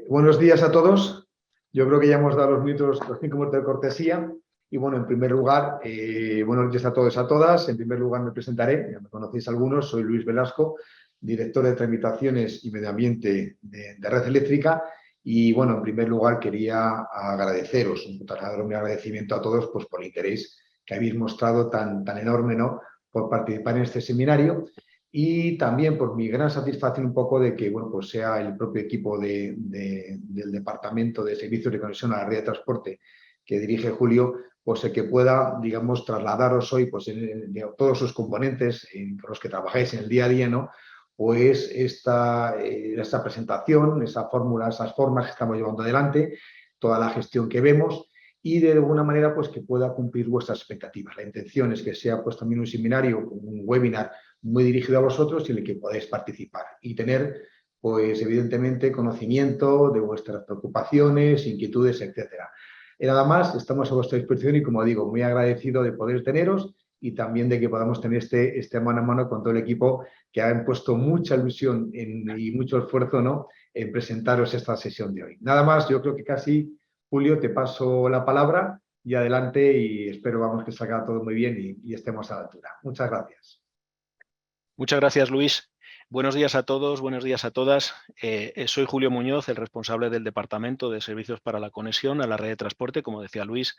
Buenos días a todos. Yo creo que ya hemos dado los 5 minutos de cortesía. Y bueno, en primer lugar, buenos días a todos y a todas. En primer lugar me presentaré, ya me conocéis algunos, soy Luis Velasco, director de Tramitaciones y Medio Ambiente de Red Eléctrica. Y bueno, en primer lugar quería agradeceros, trasladar mi agradecimiento a todos pues, por el interés que habéis mostrado tan enorme, ¿no?, por participar en este seminario. Y también por mi gran satisfacción un poco de que bueno, pues sea el propio equipo del Departamento de Servicios de Conexión a la Red de Transporte que dirige Julio, pues el que pueda, digamos, trasladaros hoy pues, de todos sus componentes con los que trabajáis en el día a día, ¿no?, pues esta presentación, esa fórmula, esas formas que estamos llevando adelante, toda la gestión que vemos y de alguna manera pues que pueda cumplir vuestras expectativas. La intención es que sea pues también un seminario, un webinar muy dirigido a vosotros y en el que podáis participar y tener, pues evidentemente, conocimiento de vuestras preocupaciones, inquietudes, etcétera. Y nada más, estamos a vuestra disposición y, como digo, muy agradecido de poder teneros y también de que podamos tener este mano a mano con todo el equipo que han puesto mucha ilusión y mucho esfuerzo, ¿no?, en presentaros esta sesión de hoy. Nada más, yo creo que casi, Julio, te paso la palabra y adelante y espero, vamos, que salga todo muy bien y estemos a la altura. Muchas gracias. Muchas gracias, Luis. Buenos días a todos, buenos días a todas. Soy Julio Muñoz, el responsable del Departamento de Servicios para la Conexión a la Red de Transporte, como decía Luis.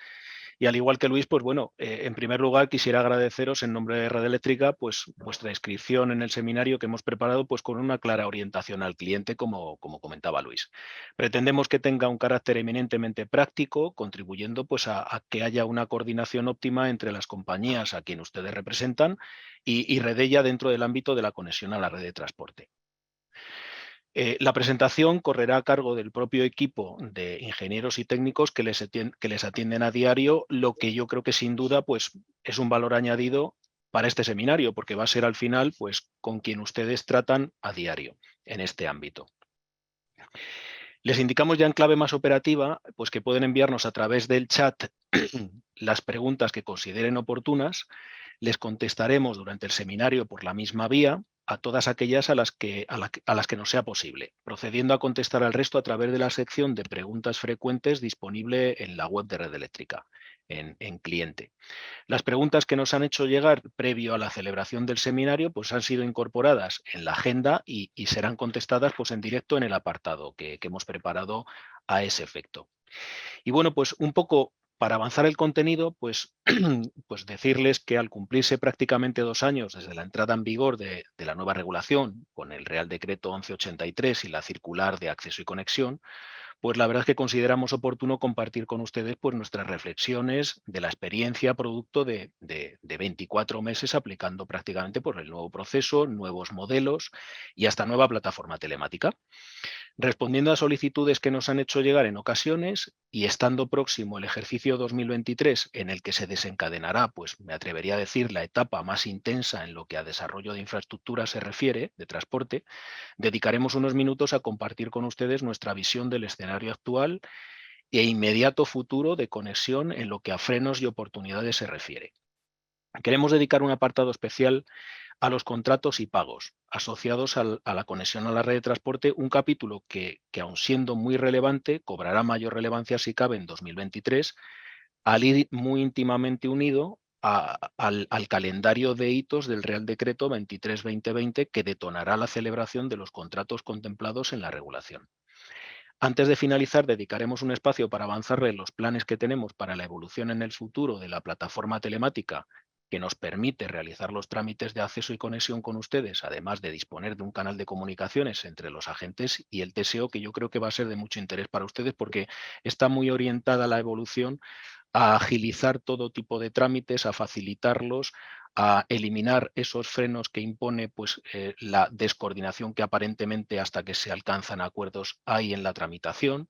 Y al igual que Luis, pues bueno, en primer lugar quisiera agradeceros en nombre de Red Eléctrica pues vuestra inscripción en el seminario que hemos preparado pues con una clara orientación al cliente, como comentaba Luis. Pretendemos que tenga un carácter eminentemente práctico, contribuyendo pues a que haya una coordinación óptima entre las compañías a quien ustedes representan y Redella dentro del ámbito de la conexión a la red de transporte. La presentación correrá a cargo del propio equipo de ingenieros y técnicos que les atienden a diario, lo que yo creo que sin duda pues, es un valor añadido para este seminario, porque va a ser al final pues, con quien ustedes tratan a diario en este ámbito. Les indicamos ya en clave más operativa pues, que pueden enviarnos a través del chat las preguntas que consideren oportunas. Les contestaremos durante el seminario por la misma vía a todas aquellas a las que nos sea posible, procediendo a contestar al resto a través de la sección de preguntas frecuentes disponible en la web de Red Eléctrica, en cliente. Las preguntas que nos han hecho llegar previo a la celebración del seminario pues han sido incorporadas en la agenda y serán contestadas pues, en directo en el apartado que hemos preparado a ese efecto. Y bueno, pues un poco para avanzar el contenido, pues, pues decirles que al cumplirse prácticamente 2 años desde la entrada en vigor de la nueva regulación, con el Real Decreto 1183 y la Circular de Acceso y Conexión, pues la verdad es que consideramos oportuno compartir con ustedes pues, nuestras reflexiones de la experiencia producto de 24 meses aplicando prácticamente por el nuevo proceso, nuevos modelos y hasta nueva plataforma telemática. Respondiendo a solicitudes que nos han hecho llegar en ocasiones y estando próximo el ejercicio 2023 en el que se desencadenará, pues me atrevería a decir, la etapa más intensa en lo que a desarrollo de infraestructura se refiere, de transporte, dedicaremos unos minutos a compartir con ustedes nuestra visión del escenario actual e inmediato futuro de conexión en lo que a frenos y oportunidades se refiere. Queremos dedicar un apartado especial a los contratos y pagos asociados a la conexión a la red de transporte, un capítulo que aun siendo muy relevante, cobrará mayor relevancia si cabe en 2023, al ir muy íntimamente unido al calendario de hitos del Real Decreto 23-2020 que detonará la celebración de los contratos contemplados en la regulación. Antes de finalizar, dedicaremos un espacio para avanzar en los planes que tenemos para la evolución en el futuro de la plataforma telemática que nos permite realizar los trámites de acceso y conexión con ustedes, además de disponer de un canal de comunicaciones entre los agentes y el TSO, que yo creo que va a ser de mucho interés para ustedes porque está muy orientada la evolución a agilizar todo tipo de trámites, a facilitarlos, a eliminar esos frenos que impone pues, la descoordinación que aparentemente hasta que se alcanzan acuerdos hay en la tramitación.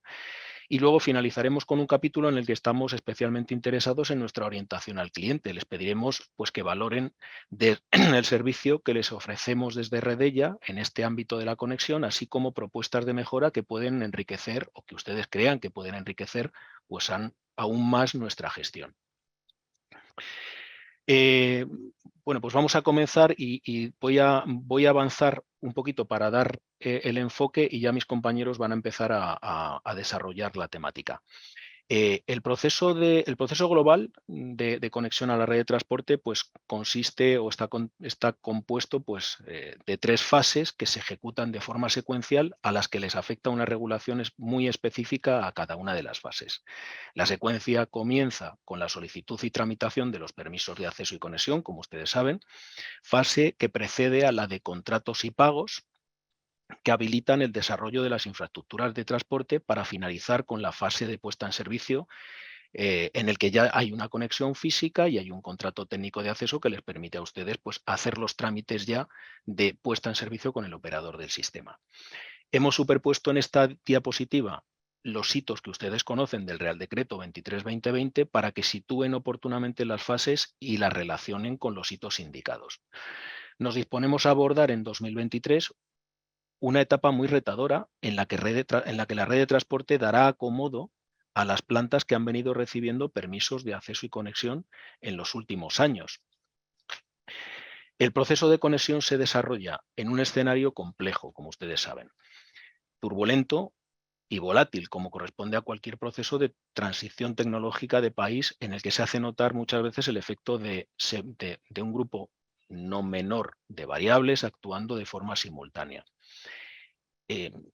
Y luego finalizaremos con un capítulo en el que estamos especialmente interesados en nuestra orientación al cliente. Les pediremos pues, que valoren el servicio que les ofrecemos desde Redella en este ámbito de la conexión, así como propuestas de mejora que pueden enriquecer o que ustedes crean que pueden enriquecer pues, aún más nuestra gestión. Bueno, pues vamos a comenzar y voy a avanzar un poquito para dar el enfoque y ya mis compañeros van a empezar a desarrollar la temática. El proceso global de conexión a la red de transporte pues, consiste o está compuesto pues, de 3 fases que se ejecutan de forma secuencial, a las que les afecta una regulación muy específica a cada una de las fases. La secuencia comienza con la solicitud y tramitación de los permisos de acceso y conexión, como ustedes saben, fase que precede a la de contratos y pagos, que habilitan el desarrollo de las infraestructuras de transporte para finalizar con la fase de puesta en servicio, en el que ya hay una conexión física y hay un contrato técnico de acceso que les permite a ustedes pues, hacer los trámites ya de puesta en servicio con el operador del sistema. Hemos superpuesto en esta diapositiva los hitos que ustedes conocen del Real Decreto 23-2020 para que sitúen oportunamente las fases y las relacionen con los hitos indicados. Nos disponemos a abordar en 2023 una etapa muy retadora en la que la red de transporte dará acomodo a las plantas que han venido recibiendo permisos de acceso y conexión en los últimos años. El proceso de conexión se desarrolla en un escenario complejo, como ustedes saben, turbulento y volátil, como corresponde a cualquier proceso de transición tecnológica de país, en el que se hace notar muchas veces el efecto de un grupo no menor de variables actuando de forma simultánea.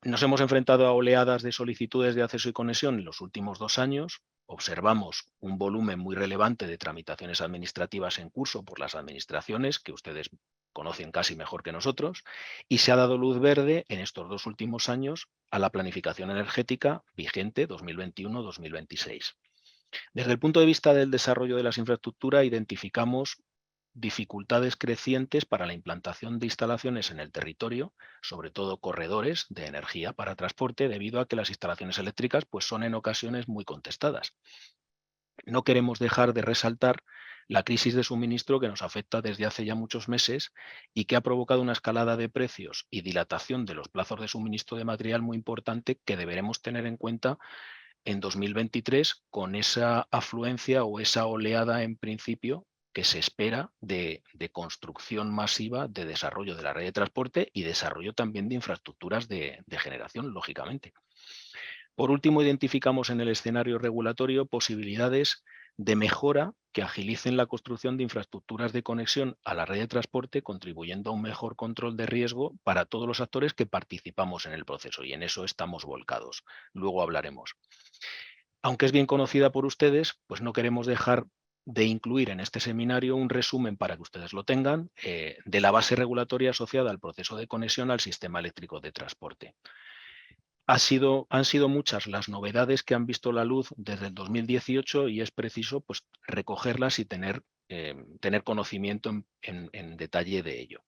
Nos hemos enfrentado a oleadas de solicitudes de acceso y conexión en los últimos 2 años. Observamos un volumen muy relevante de tramitaciones administrativas en curso por las administraciones, que ustedes conocen casi mejor que nosotros, y se ha dado luz verde en estos 2 últimos años a la planificación energética vigente 2021-2026. Desde el punto de vista del desarrollo de las infraestructuras, identificamos dificultades crecientes para la implantación de instalaciones en el territorio, sobre todo corredores de energía para transporte, debido a que las instalaciones eléctricas pues, son en ocasiones muy contestadas. No queremos dejar de resaltar la crisis de suministro que nos afecta desde hace ya muchos meses y que ha provocado una escalada de precios y dilatación de los plazos de suministro de material muy importante que deberemos tener en cuenta en 2023 con esa afluencia o esa oleada en principio que se espera de construcción masiva de desarrollo de la red de transporte y desarrollo también de infraestructuras de generación, lógicamente. Por último, identificamos en el escenario regulatorio posibilidades de mejora que agilicen la construcción de infraestructuras de conexión a la red de transporte, contribuyendo a un mejor control de riesgo para todos los actores que participamos en el proceso, y en eso estamos volcados. Luego hablaremos. Aunque es bien conocida por ustedes, pues no queremos dejar de incluir en este seminario un resumen para que ustedes lo tengan de la base regulatoria asociada al proceso de conexión al sistema eléctrico de transporte. Han sido muchas las novedades que han visto la luz desde el 2018 y es preciso pues, recogerlas y tener conocimiento en detalle de ello.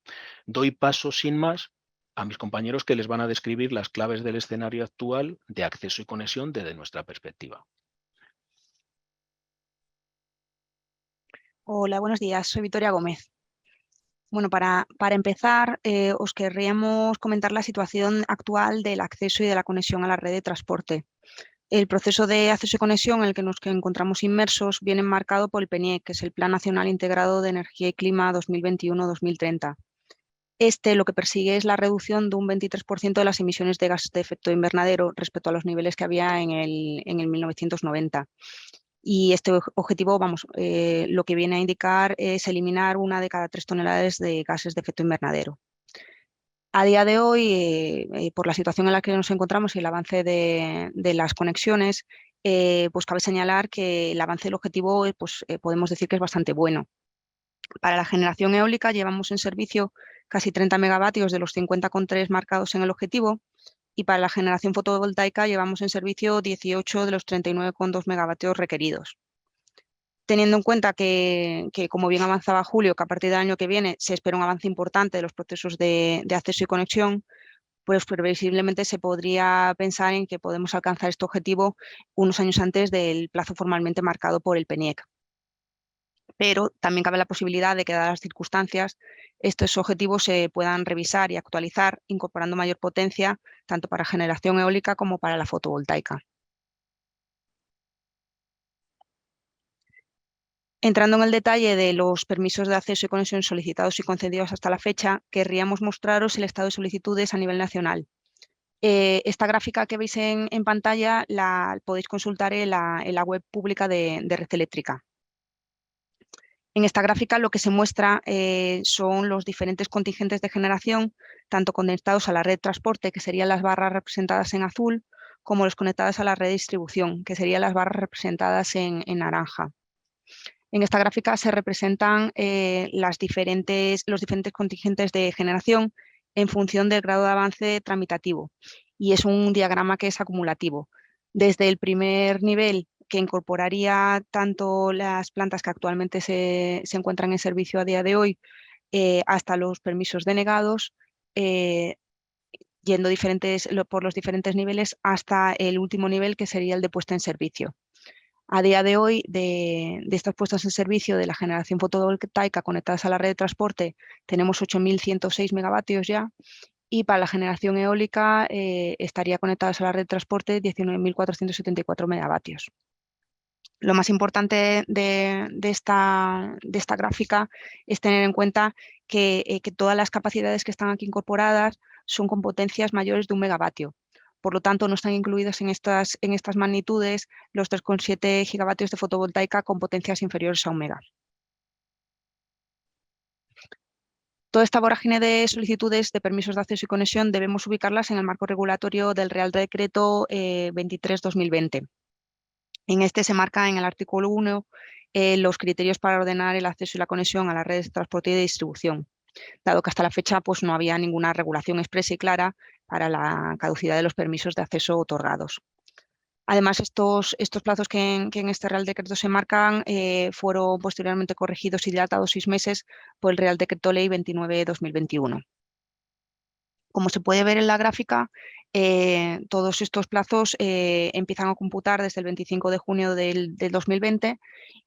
Doy paso sin más a mis compañeros que les van a describir las claves del escenario actual de acceso y conexión desde nuestra perspectiva. Hola, buenos días. Soy Victoria Gómez. Bueno, para empezar, os querríamos comentar la situación actual del acceso y de la conexión a la red de transporte. El proceso de acceso y conexión en el que nos encontramos inmersos viene marcado por el PNIEC, que es el Plan Nacional Integrado de Energía y Clima 2021-2030. Este lo que persigue es la reducción de un 23% de las emisiones de gases de efecto invernadero respecto a los niveles que había en el 1990. Y este objetivo, lo que viene a indicar es eliminar 1 de cada 3 toneladas de gases de efecto invernadero. A día de hoy, por la situación en la que nos encontramos y el avance de las conexiones, pues cabe señalar que el avance del objetivo podemos decir que es bastante bueno. Para la generación eólica llevamos en servicio casi 30 megavatios de los 50,3 marcados en el objetivo, y para la generación fotovoltaica llevamos en servicio 18 de los 39,2 megavatios requeridos. Teniendo en cuenta que, como bien avanzaba Julio, que a partir del año que viene se espera un avance importante de los procesos de acceso y conexión, pues previsiblemente se podría pensar en que podemos alcanzar este objetivo unos años antes del plazo formalmente marcado por el PNIEC. Pero también cabe la posibilidad de que, dadas las circunstancias, estos objetivos se puedan revisar y actualizar, incorporando mayor potencia tanto para generación eólica como para la fotovoltaica. Entrando en el detalle de los permisos de acceso y conexión solicitados y concedidos hasta la fecha, querríamos mostraros el estado de solicitudes a nivel nacional. Esta gráfica que veis en pantalla la podéis consultar en la web pública de Red Eléctrica. En esta gráfica lo que se muestra son los diferentes contingentes de generación, tanto conectados a la red de transporte, que serían las barras representadas en azul, como los conectados a la red de distribución, que serían las barras representadas en naranja. En esta gráfica se representan los diferentes contingentes de generación en función del grado de avance tramitativo, y es un diagrama que es acumulativo. Desde el primer nivel, que incorporaría tanto las plantas que actualmente se encuentran en servicio a día de hoy, hasta los permisos denegados, yendo por los diferentes niveles hasta el último nivel, que sería el de puesta en servicio. A día de hoy, de estas puestas en servicio de la generación fotovoltaica conectadas a la red de transporte, tenemos 8.106 megavatios ya, y para la generación eólica estaría conectadas a la red de transporte 19.474 megavatios. Lo más importante de esta gráfica es tener en cuenta que todas las capacidades que están aquí incorporadas son con potencias mayores de 1 megavatio. Por lo tanto, no están incluidos en estas magnitudes los 3,7 gigavatios de fotovoltaica con potencias inferiores a 1 mega. Toda esta vorágine de solicitudes de permisos de acceso y conexión debemos ubicarlas en el marco regulatorio del Real Decreto 23/2020. En este se marca en el artículo 1 los criterios para ordenar el acceso y la conexión a las redes de transporte y de distribución, dado que hasta la fecha pues, no había ninguna regulación expresa y clara para la caducidad de los permisos de acceso otorgados. Además, estos plazos que en este Real Decreto se marcan fueron posteriormente corregidos y dilatados 6 meses por el Real Decreto Ley 29/2021. Como se puede ver en la gráfica, todos estos plazos empiezan a computar desde el 25 de junio del 2020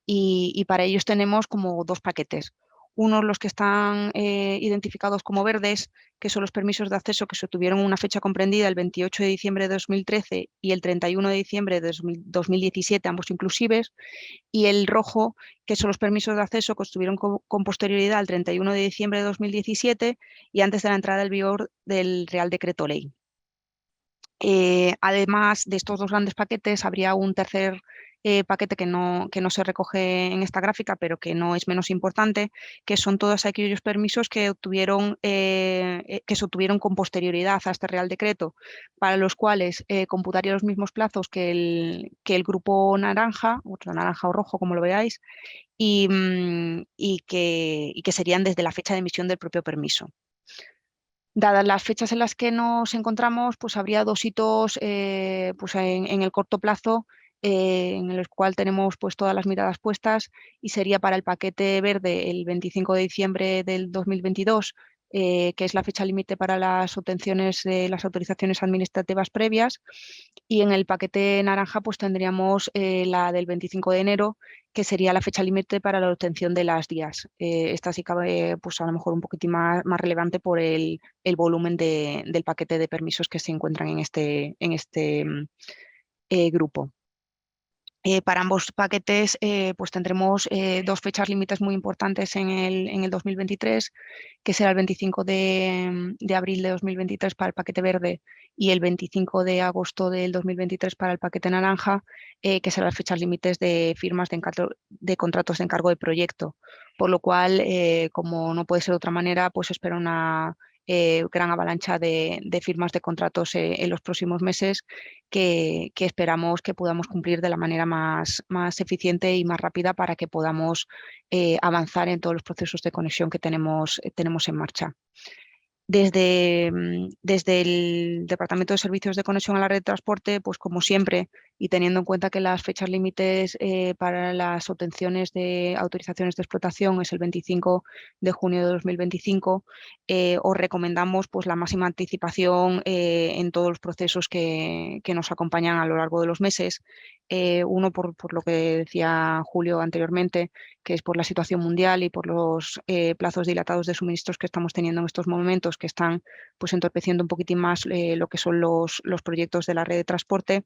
y para ellos tenemos como 2 paquetes. Unos los que están identificados como verdes, que son los permisos de acceso que se obtuvieron una fecha comprendida el 28 de diciembre de 2013 y el 31 de diciembre de 2017, ambos inclusives, y el rojo, que son los permisos de acceso que estuvieron con posterioridad al 31 de diciembre de 2017 y antes de la entrada en vigor del Real Decreto Ley. Además de estos 2 grandes paquetes, habría un tercer paquete que no se recoge en esta gráfica, pero que no es menos importante, que son todos aquellos permisos que se obtuvieron con posterioridad a este Real Decreto, para los cuales computaría los mismos plazos que el grupo naranja o rojo, como lo veáis, y que serían desde la fecha de emisión del propio permiso. Dadas las fechas en las que nos encontramos, pues habría 2 hitos pues en el corto plazo en el cual tenemos pues todas las miradas puestas, y sería para el paquete verde el 25 de diciembre del 2022, que es la fecha límite para las obtenciones de las autorizaciones administrativas previas, y en el paquete naranja pues tendríamos la del 25 de enero, que sería la fecha límite para la obtención de las DIAs. Esta sí cabe pues a lo mejor un poquitín más relevante por el volumen del paquete de permisos que se encuentran en este grupo. Para ambos paquetes pues tendremos 2 fechas límites muy importantes en el 2023, que será el 25 de abril de 2023 para el paquete verde y el 25 de agosto del 2023 para el paquete naranja, que serán las fechas límites de firmas de contratos de encargo de proyecto. Por lo cual, como no puede ser de otra manera, pues espero una gran avalancha de firmas de contratos en los próximos meses, que esperamos que podamos cumplir de la manera más eficiente y más rápida, para que podamos avanzar en todos los procesos de conexión que tenemos en marcha. Desde el Departamento de Servicios de Conexión a la Red de Transporte, pues como siempre, y teniendo en cuenta que las fechas límites para las obtenciones de autorizaciones de explotación es el 25 de junio de 2025, os recomendamos pues la máxima anticipación en todos los procesos que nos acompañan a lo largo de los meses. Uno, por lo que decía Julio anteriormente, que es por la situación mundial y por los plazos dilatados de suministros que estamos teniendo en estos momentos, que están pues entorpeciendo un poquitín más lo que son los proyectos de la red de transporte,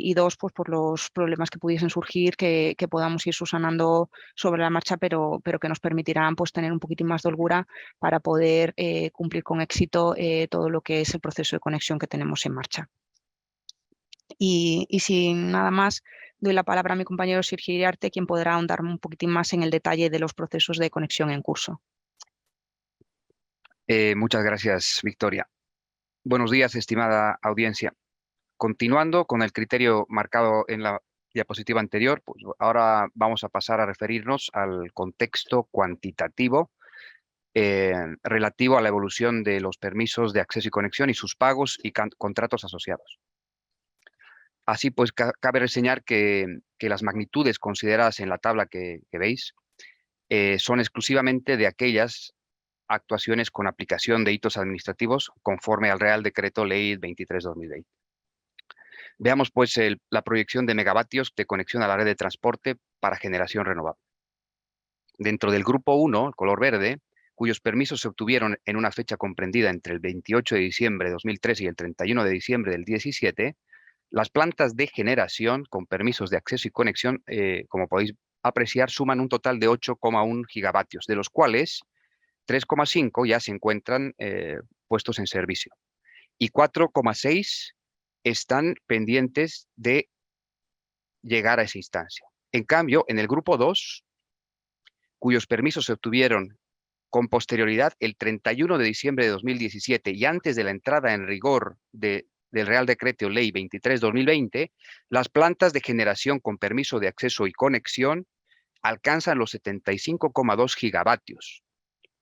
y dos, pues por los problemas que pudiesen surgir que podamos ir subsanando sobre la marcha, pero que nos permitirán pues tener un poquitín más de holgura para poder cumplir con éxito todo lo que es el proceso de conexión que tenemos en marcha. Y sin nada más, doy la palabra a mi compañero Sergio Iriarte, quien podrá ahondar un poquitín más en el detalle de los procesos de conexión en curso. Muchas gracias, Victoria. Buenos días, estimada audiencia. Continuando con el criterio marcado en la diapositiva anterior, pues ahora vamos a pasar a referirnos al contexto cuantitativo relativo a la evolución de los permisos de acceso y conexión y sus pagos y contratos asociados. Así pues, cabe reseñar que las magnitudes consideradas en la tabla que veis son exclusivamente de aquellas actuaciones con aplicación de hitos administrativos conforme al Real Decreto Ley 23/2020. Veamos pues la proyección de megavatios de conexión a la red de transporte para generación renovable. Dentro del grupo 1, el color verde, cuyos permisos se obtuvieron en una fecha comprendida entre el 28 de diciembre de 2013 y el 31 de diciembre del 17, las plantas de generación con permisos de acceso y conexión, como podéis apreciar, suman un total de 8,1 gigavatios, de los cuales 3,5 ya se encuentran puestos en servicio y 4,6 están pendientes de llegar a esa instancia. En cambio, en el grupo 2, cuyos permisos se obtuvieron con posterioridad el 31 de diciembre de 2017 y antes de la entrada en rigor del Real Decreto Ley 23/2020, las plantas de generación con permiso de acceso y conexión alcanzan los 75,2 gigavatios,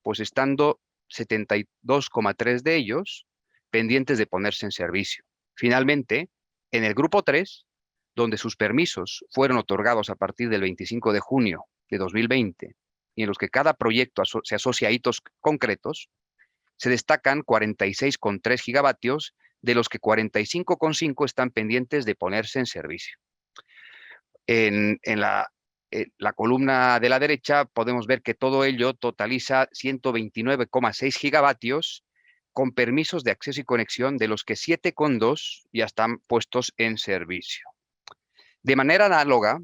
pues estando 72,3 de ellos pendientes de ponerse en servicio. Finalmente, en el grupo 3, donde sus permisos fueron otorgados a partir del 25 de junio de 2020 y en los que cada proyecto se asocia a hitos concretos, se destacan 46,3 gigavatios, de los que 45,5 están pendientes de ponerse en servicio. En la columna de la derecha podemos ver que todo ello totaliza 129,6 gigavatios con permisos de acceso y conexión, de los que 7,2 ya están puestos en servicio. De manera análoga,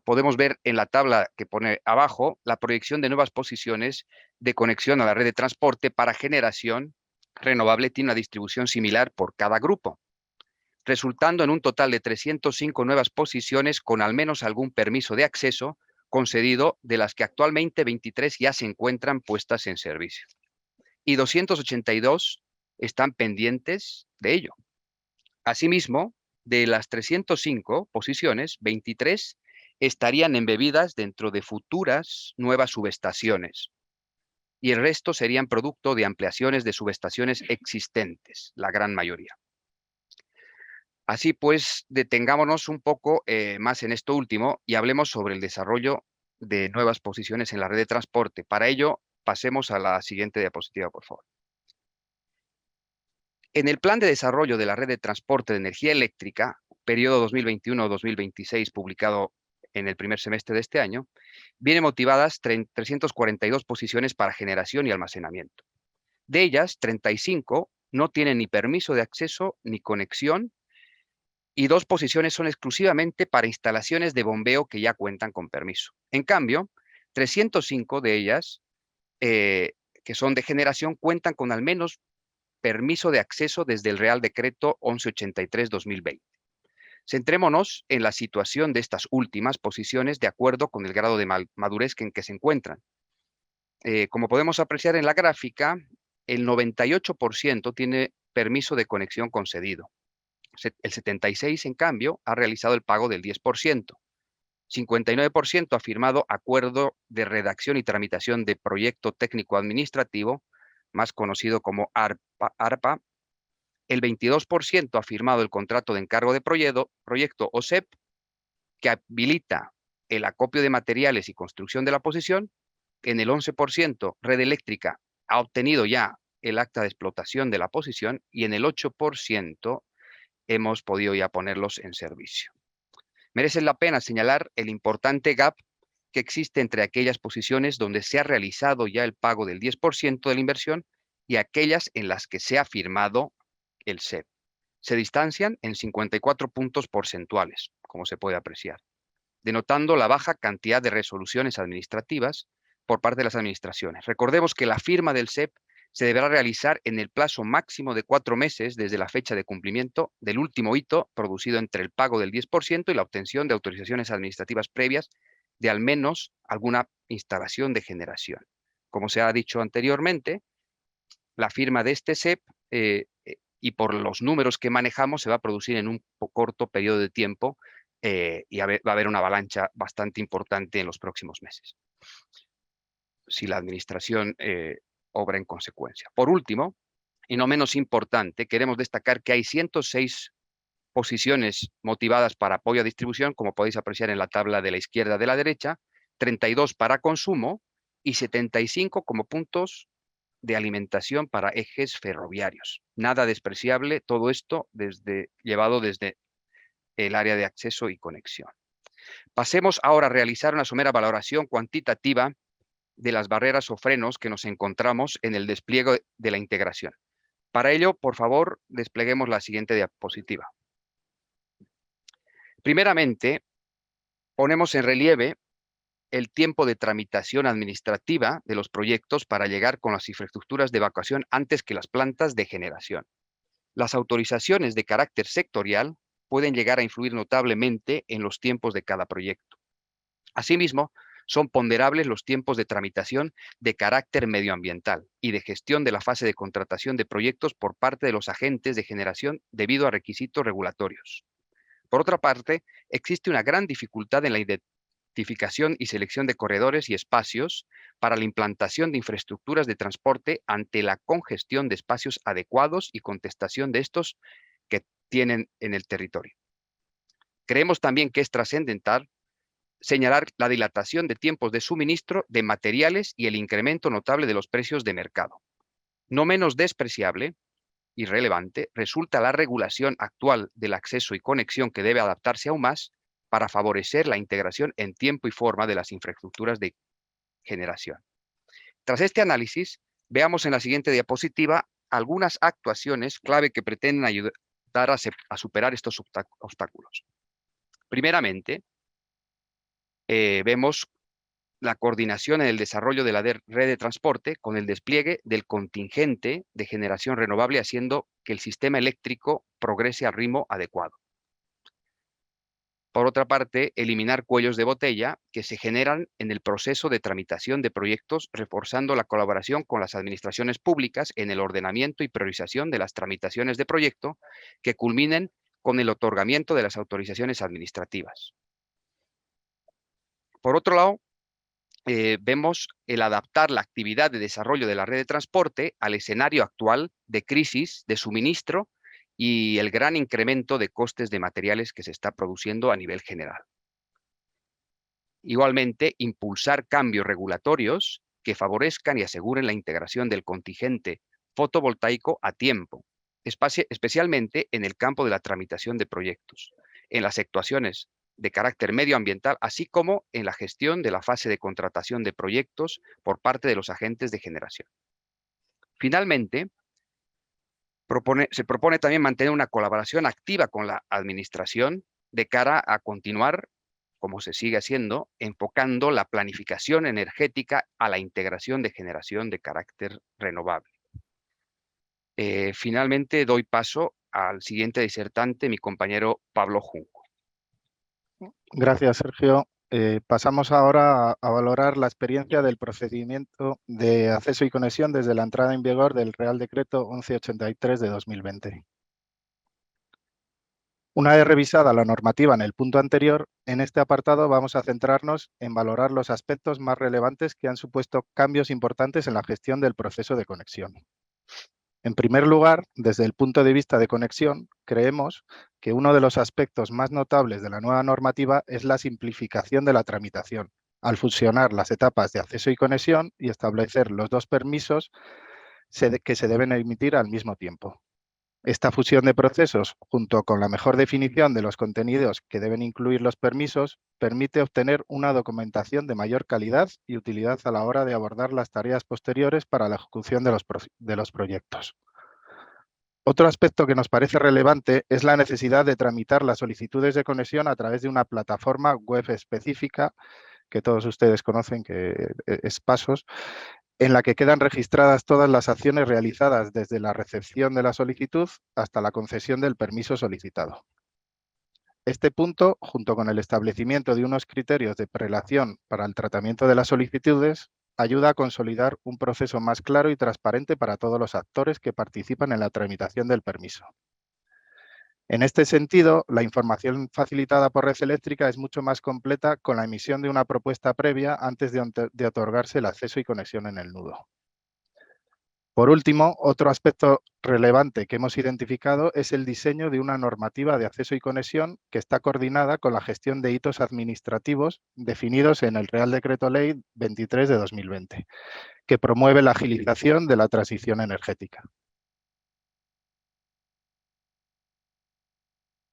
podemos ver en la tabla que pone abajo la proyección de nuevas posiciones de conexión a la red de transporte para generación renovable. Tiene una distribución similar por cada grupo, resultando en un total de 305 nuevas posiciones con al menos algún permiso de acceso concedido, de las que actualmente 23 ya se encuentran puestas en servicio. Y 282 están pendientes de ello. Asimismo, de las 305 posiciones, 23 estarían embebidas dentro de futuras nuevas subestaciones, y el resto serían producto de ampliaciones de subestaciones existentes, la gran mayoría. Así pues, detengámonos un poco más en esto último y hablemos sobre el desarrollo de nuevas posiciones en la red de transporte. Para ello, pasemos a la siguiente diapositiva, por favor. En el Plan de Desarrollo de la Red de Transporte de Energía Eléctrica, periodo 2021-2026, publicado en el primer semestre de este año, vienen motivadas 342 posiciones para generación y almacenamiento. De ellas, 35 no tienen ni permiso de acceso ni conexión, y 2 posiciones son exclusivamente para instalaciones de bombeo que ya cuentan con permiso. En cambio, 305 de ellas, que son de generación, cuentan con al menos permiso de acceso desde el Real Decreto 1183/2020. Centrémonos en la situación de estas últimas posiciones de acuerdo con el grado de madurez en que se encuentran. Como podemos apreciar en la gráfica, el 98% tiene permiso de conexión concedido. El 76%, en cambio, ha realizado el pago del 10%. 59% ha firmado acuerdo de redacción y tramitación de proyecto técnico administrativo, más conocido como ARPA. El 22% ha firmado el contrato de encargo de proyecto o CEP, que habilita el acopio de materiales y construcción de la posición. En el 11%, Red Eléctrica ha obtenido ya el acta de explotación de la posición, y en el 8% hemos podido ya ponerlos en servicio. Merece la pena señalar el importante gap que existe entre aquellas posiciones donde se ha realizado ya el pago del 10% de la inversión y aquellas en las que se ha firmado el CEP. se distancian en 54 puntos porcentuales, como se puede apreciar, denotando la baja cantidad de resoluciones administrativas por parte de las administraciones. Recordemos que la firma del SEP se deberá realizar en el plazo máximo de 4 meses desde la fecha de cumplimiento del último hito producido entre el pago del 10% y la obtención de autorizaciones administrativas previas de al menos alguna instalación de generación. Como se ha dicho anteriormente, la firma de este SEP y por los números que manejamos se va a producir en un corto periodo de tiempo y va a haber una avalancha bastante importante en los próximos meses, si la administración obra en consecuencia. Por último, y no menos importante, queremos destacar que hay 106 posiciones motivadas para apoyo a distribución, como podéis apreciar en la tabla de la izquierda de la derecha, 32 para consumo y 75 como puntos de alimentación para ejes ferroviarios. Nada despreciable, todo esto llevado desde el área de acceso y conexión. Pasemos ahora a realizar una somera valoración cuantitativa de las barreras o frenos que nos encontramos en el despliegue de la integración. Para ello, por favor, despleguemos la siguiente diapositiva. Primeramente, ponemos en relieve el tiempo de tramitación administrativa de los proyectos para llegar con las infraestructuras de evacuación antes que las plantas de generación. Las autorizaciones de carácter sectorial pueden llegar a influir notablemente en los tiempos de cada proyecto. Asimismo, son ponderables los tiempos de tramitación de carácter medioambiental y de gestión de la fase de contratación de proyectos por parte de los agentes de generación debido a requisitos regulatorios. Por otra parte, existe una gran dificultad en la identificación y selección de corredores y espacios para la implantación de infraestructuras de transporte ante la congestión de espacios adecuados y contestación de estos que tienen en el territorio. Creemos también que es trascendental señalar la dilatación de tiempos de suministro de materiales y el incremento notable de los precios de mercado. No menos despreciable y relevante resulta la regulación actual del acceso y conexión que debe adaptarse aún más para favorecer la integración en tiempo y forma de las infraestructuras de generación. Tras este análisis, veamos en la siguiente diapositiva algunas actuaciones clave que pretenden ayudar a superar estos obstáculos. Primeramente, vemos la coordinación en el desarrollo de la red de transporte con el despliegue del contingente de generación renovable, haciendo que el sistema eléctrico progrese al ritmo adecuado. Por otra parte, eliminar cuellos de botella que se generan en el proceso de tramitación de proyectos, reforzando la colaboración con las administraciones públicas en el ordenamiento y priorización de las tramitaciones de proyecto que culminen con el otorgamiento de las autorizaciones administrativas. Por otro lado, vemos el adaptar la actividad de desarrollo de la red de transporte al escenario actual de crisis de suministro y el gran incremento de costes de materiales que se está produciendo a nivel general. Igualmente, impulsar cambios regulatorios que favorezcan y aseguren la integración del contingente fotovoltaico a tiempo, especialmente en el campo de la tramitación de proyectos, en las actuaciones de carácter medioambiental, así como en la gestión de la fase de contratación de proyectos por parte de los agentes de generación. Finalmente, se propone también mantener una colaboración activa con la administración de cara a continuar, como se sigue haciendo, enfocando la planificación energética a la integración de generación de carácter renovable. Finalmente, doy paso al siguiente disertante, mi compañero Pablo Junco. Gracias, Sergio. Pasamos ahora a valorar la experiencia del procedimiento de acceso y conexión desde la entrada en vigor del Real Decreto 1183 de 2020. Una vez revisada la normativa en el punto anterior, en este apartado vamos a centrarnos en valorar los aspectos más relevantes que han supuesto cambios importantes en la gestión del proceso de conexión. En primer lugar, desde el punto de vista de conexión, creemos que uno de los aspectos más notables de la nueva normativa es la simplificación de la tramitación, al fusionar las etapas de acceso y conexión y establecer los dos permisos que se deben emitir al mismo tiempo. Esta fusión de procesos, junto con la mejor definición de los contenidos que deben incluir los permisos, permite obtener una documentación de mayor calidad y utilidad a la hora de abordar las tareas posteriores para la ejecución de los proyectos. Otro aspecto que nos parece relevante es la necesidad de tramitar las solicitudes de conexión a través de una plataforma web específica que todos ustedes conocen, que es Pasos, en la que quedan registradas todas las acciones realizadas desde la recepción de la solicitud hasta la concesión del permiso solicitado. Este punto, junto con el establecimiento de unos criterios de prelación para el tratamiento de las solicitudes, ayuda a consolidar un proceso más claro y transparente para todos los actores que participan en la tramitación del permiso. En este sentido, la información facilitada por Red Eléctrica es mucho más completa con la emisión de una propuesta previa antes de otorgarse el acceso y conexión en el nudo. Por último, otro aspecto relevante que hemos identificado es el diseño de una normativa de acceso y conexión que está coordinada con la gestión de hitos administrativos definidos en el Real Decreto Ley 23 de 2020, que promueve la agilización de la transición energética.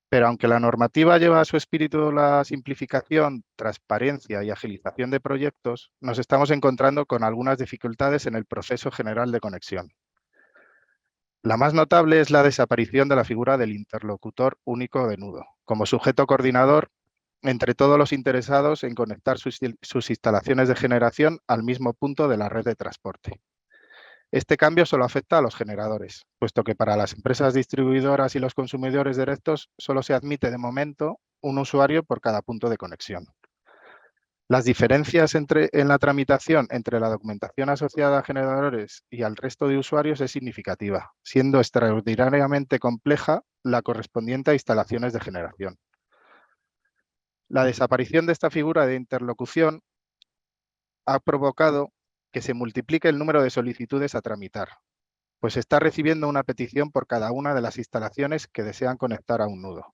Pero aunque la normativa lleva a su espíritu la simplificación, transparencia y agilización de proyectos, nos estamos encontrando con algunas dificultades en el proceso general de conexión. La más notable es la desaparición de la figura del interlocutor único de nudo, como sujeto coordinador entre todos los interesados en conectar sus instalaciones de generación al mismo punto de la red de transporte. Este cambio solo afecta a los generadores, puesto que para las empresas distribuidoras y los consumidores directos solo se admite de momento un usuario por cada punto de conexión. Las diferencias en la tramitación entre la documentación asociada a generadores y al resto de usuarios es significativa, siendo extraordinariamente compleja la correspondiente a instalaciones de generación. La desaparición de esta figura de interlocución ha provocado que se multiplique el número de solicitudes a tramitar, pues se está recibiendo una petición por cada una de las instalaciones que desean conectar a un nudo.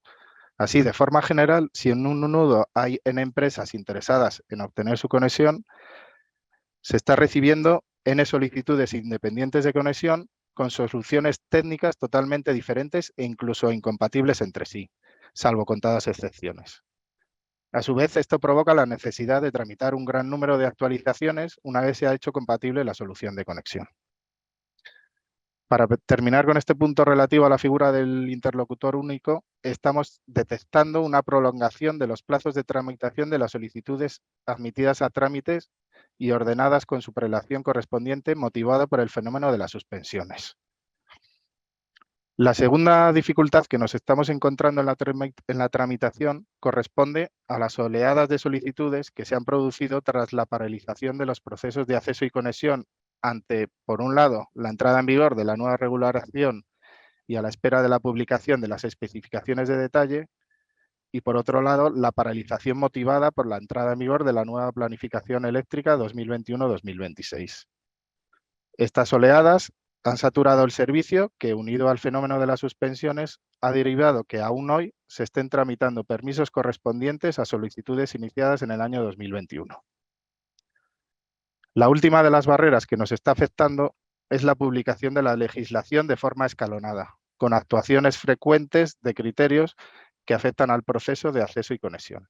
Así, de forma general, si en un nudo hay N empresas interesadas en obtener su conexión, se está recibiendo N solicitudes independientes de conexión con soluciones técnicas totalmente diferentes e incluso incompatibles entre sí, salvo contadas excepciones. A su vez, esto provoca la necesidad de tramitar un gran número de actualizaciones una vez se ha hecho compatible la solución de conexión. Para terminar con este punto relativo a la figura del interlocutor único, estamos detectando una prolongación de los plazos de tramitación de las solicitudes admitidas a trámites y ordenadas con su prelación correspondiente, motivado por el fenómeno de las suspensiones. La segunda dificultad que nos estamos encontrando en la tramitación corresponde a las oleadas de solicitudes que se han producido tras la paralización de los procesos de acceso y conexión ante, por un lado, la entrada en vigor de la nueva regulación y a la espera de la publicación de las especificaciones de detalle, y por otro lado, la paralización motivada por la entrada en vigor de la nueva planificación eléctrica 2021-2026. Estas oleadas han saturado el servicio que, unido al fenómeno de las suspensiones, ha derivado que aún hoy se estén tramitando permisos correspondientes a solicitudes iniciadas en el año 2021. La última de las barreras que nos está afectando es la publicación de la legislación de forma escalonada, con actuaciones frecuentes de criterios que afectan al proceso de acceso y conexión.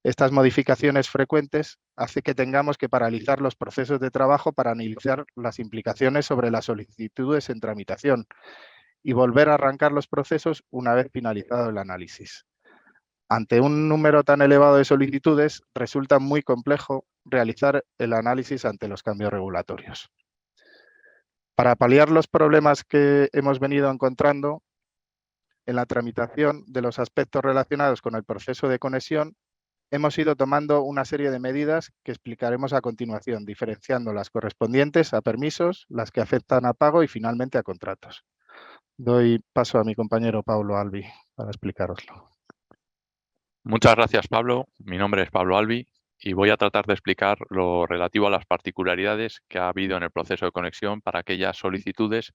Estas modificaciones frecuentes hacen que tengamos que paralizar los procesos de trabajo para analizar las implicaciones sobre las solicitudes en tramitación y volver a arrancar los procesos una vez finalizado el análisis. Ante un número tan elevado de solicitudes, resulta muy complejo realizar el análisis ante los cambios regulatorios. Para paliar los problemas que hemos venido encontrando en la tramitación de los aspectos relacionados con el proceso de conexión, hemos ido tomando una serie de medidas que explicaremos a continuación, diferenciando las correspondientes a permisos, las que afectan a pago y finalmente a contratos. Doy paso a mi compañero Pablo Albi para explicároslo. Muchas gracias, Pablo. Mi nombre es Pablo Albi y voy a tratar de explicar lo relativo a las particularidades que ha habido en el proceso de conexión para aquellas solicitudes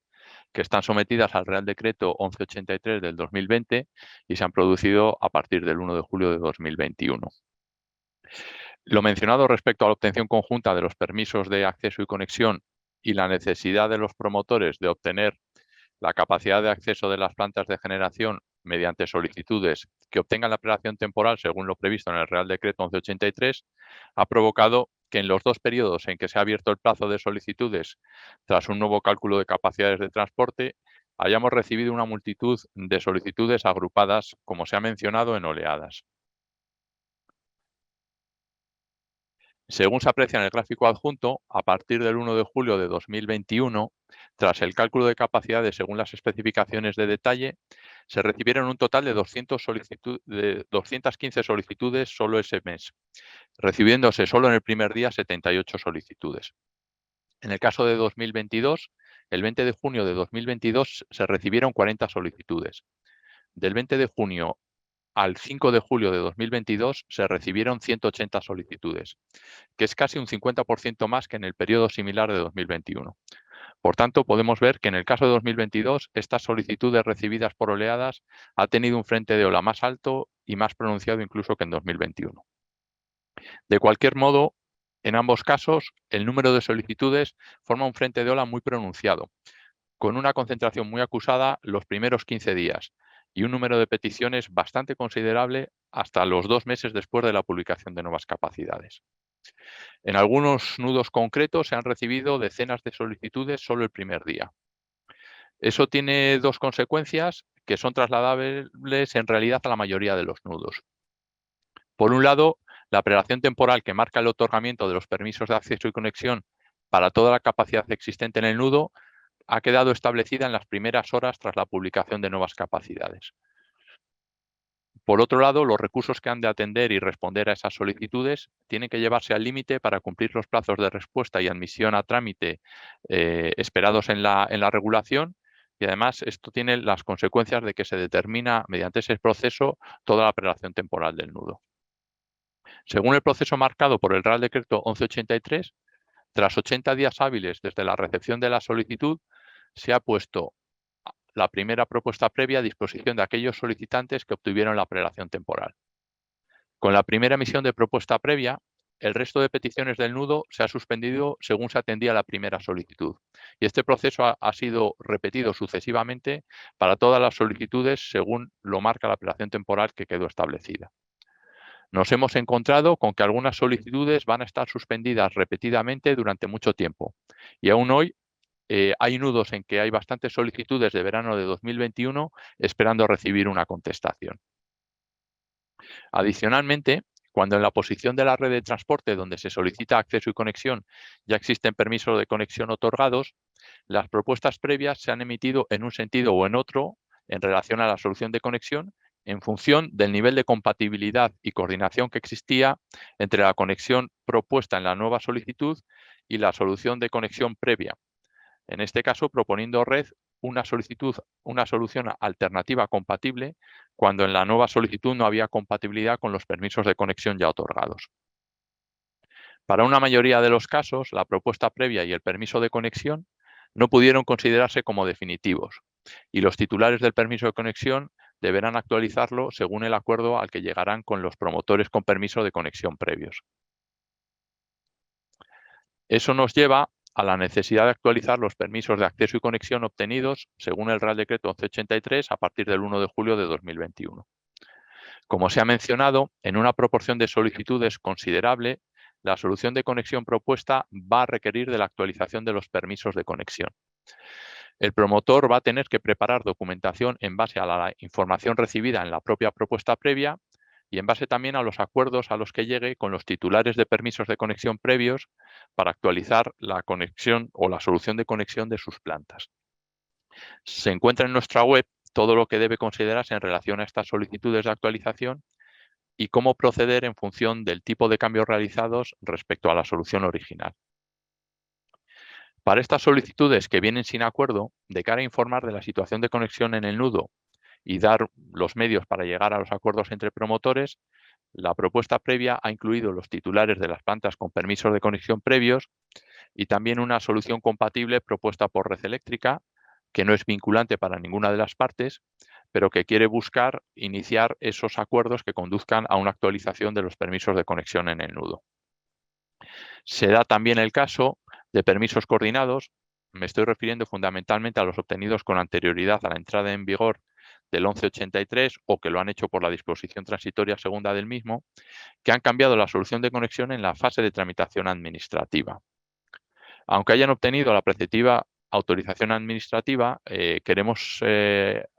que están sometidas al Real Decreto 1183 del 2020 y se han producido a partir del 1 de julio de 2021. Lo mencionado respecto a la obtención conjunta de los permisos de acceso y conexión y la necesidad de los promotores de obtener la capacidad de acceso de las plantas de generación mediante solicitudes que obtengan la prelación temporal según lo previsto en el Real Decreto 1183 ha provocado que en los dos periodos en que se ha abierto el plazo de solicitudes tras un nuevo cálculo de capacidades de transporte hayamos recibido una multitud de solicitudes agrupadas, como se ha mencionado, en oleadas. Según se aprecia en el gráfico adjunto, a partir del 1 de julio de 2021, tras el cálculo de capacidades según las especificaciones de detalle, se recibieron un total de 215 solicitudes solo ese mes, recibiéndose solo en el primer día 78 solicitudes. En el caso de 2022, el 20 de junio de 2022 se recibieron 40 solicitudes. Del 20 de junio al 5 de julio de 2022 se recibieron 180 solicitudes, que es casi un 50% más que en el periodo similar de 2021. Por tanto, podemos ver que en el caso de 2022, estas solicitudes recibidas por oleadas ha tenido un frente de ola más alto y más pronunciado incluso que en 2021. De cualquier modo, en ambos casos, el número de solicitudes forma un frente de ola muy pronunciado, con una concentración muy acusada los primeros 15 días y un número de peticiones bastante considerable hasta los 2 meses después de la publicación de nuevas capacidades. En algunos nudos concretos se han recibido decenas de solicitudes solo el primer día. Eso tiene dos consecuencias que son trasladables en realidad a la mayoría de los nudos. Por un lado, la prelación temporal que marca el otorgamiento de los permisos de acceso y conexión para toda la capacidad existente en el nudo ha quedado establecida en las primeras horas tras la publicación de nuevas capacidades. Por otro lado, los recursos que han de atender y responder a esas solicitudes tienen que llevarse al límite para cumplir los plazos de respuesta y admisión a trámite esperados en la regulación, y además esto tiene las consecuencias de que se determina mediante ese proceso toda la prelación temporal del nudo. Según el proceso marcado por el Real Decreto 1183, tras 80 días hábiles desde la recepción de la solicitud, se ha puesto la primera propuesta previa a disposición de aquellos solicitantes que obtuvieron la prelación temporal. Con la primera emisión de propuesta previa, el resto de peticiones del nudo se ha suspendido según se atendía la primera solicitud. Y este proceso ha sido repetido sucesivamente para todas las solicitudes según lo marca la prelación temporal que quedó establecida. Nos hemos encontrado con que algunas solicitudes van a estar suspendidas repetidamente durante mucho tiempo. Y aún hoy hay nudos en que hay bastantes solicitudes de verano de 2021 esperando recibir una contestación. Adicionalmente, cuando en la posición de la red de transporte donde se solicita acceso y conexión ya existen permisos de conexión otorgados, las propuestas previas se han emitido en un sentido o en otro en relación a la solución de conexión en función del nivel de compatibilidad y coordinación que existía entre la conexión propuesta en la nueva solicitud y la solución de conexión previa. En este caso, proponiendo red una solución alternativa compatible cuando en la nueva solicitud no había compatibilidad con los permisos de conexión ya otorgados. Para una mayoría de los casos, la propuesta previa y el permiso de conexión no pudieron considerarse como definitivos y los titulares del permiso de conexión deberán actualizarlo según el acuerdo al que llegarán con los promotores con permiso de conexión previos. Eso nos lleva a la necesidad de actualizar los permisos de acceso y conexión obtenidos según el Real Decreto 1183 a partir del 1 de julio de 2021. Como se ha mencionado, en una proporción de solicitudes considerable, la solución de conexión propuesta va a requerir de la actualización de los permisos de conexión. El promotor va a tener que preparar documentación en base a la información recibida en la propia propuesta previa y en base también a los acuerdos a los que llegue con los titulares de permisos de conexión previos para actualizar la conexión o la solución de conexión de sus plantas. Se encuentra en nuestra web todo lo que debe considerarse en relación a estas solicitudes de actualización y cómo proceder en función del tipo de cambios realizados respecto a la solución original. Para estas solicitudes que vienen sin acuerdo, de cara a informar de la situación de conexión en el nudo y dar los medios para llegar a los acuerdos entre promotores, la propuesta previa ha incluido los titulares de las plantas con permisos de conexión previos y también una solución compatible propuesta por Red Eléctrica, que no es vinculante para ninguna de las partes, pero que quiere buscar iniciar esos acuerdos que conduzcan a una actualización de los permisos de conexión en el nudo. Se da también el caso de permisos coordinados. Me estoy refiriendo fundamentalmente a los obtenidos con anterioridad a la entrada en vigor del 1183 o que lo han hecho por la disposición transitoria segunda del mismo, que han cambiado la solución de conexión en la fase de tramitación administrativa. Aunque hayan obtenido la preceptiva autorización administrativa, queremos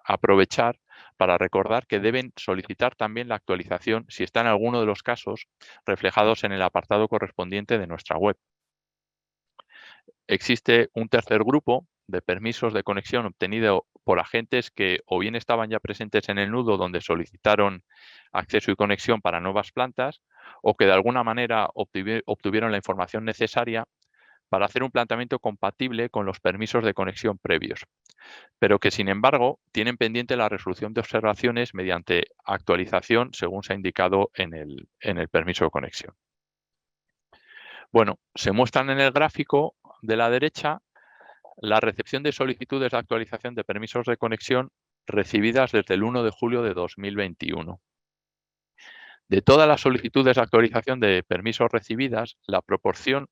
aprovechar para recordar que deben solicitar también la actualización si está en alguno de los casos reflejados en el apartado correspondiente de nuestra web. Existe un tercer grupo de permisos de conexión obtenido por agentes que o bien estaban ya presentes en el nudo donde solicitaron acceso y conexión para nuevas plantas, o que de alguna manera obtuvieron la información necesaria para hacer un planteamiento compatible con los permisos de conexión previos, pero que sin embargo tienen pendiente la resolución de observaciones mediante actualización según se ha indicado en el permiso de conexión. Bueno, se muestran en el gráfico de la derecha la recepción de solicitudes de actualización de permisos de conexión recibidas desde el 1 de julio de 2021. De todas las solicitudes de actualización de permisos recibidas, la proporción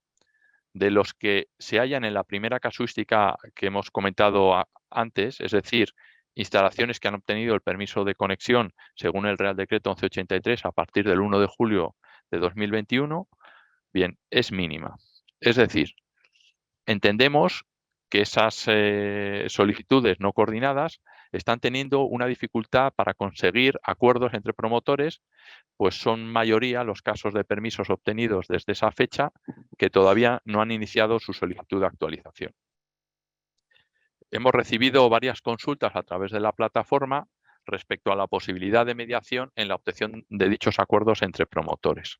de los que se hallan en la primera casuística que hemos comentado antes, es decir, instalaciones que han obtenido el permiso de conexión según el Real Decreto 1183 a partir del 1 de julio de 2021, bien, es mínima. Es decir, entendemos que esas solicitudes no coordinadas están teniendo una dificultad para conseguir acuerdos entre promotores, pues son mayoría los casos de permisos obtenidos desde esa fecha que todavía no han iniciado su solicitud de actualización. Hemos recibido varias consultas a través de la plataforma respecto a la posibilidad de mediación en la obtención de dichos acuerdos entre promotores.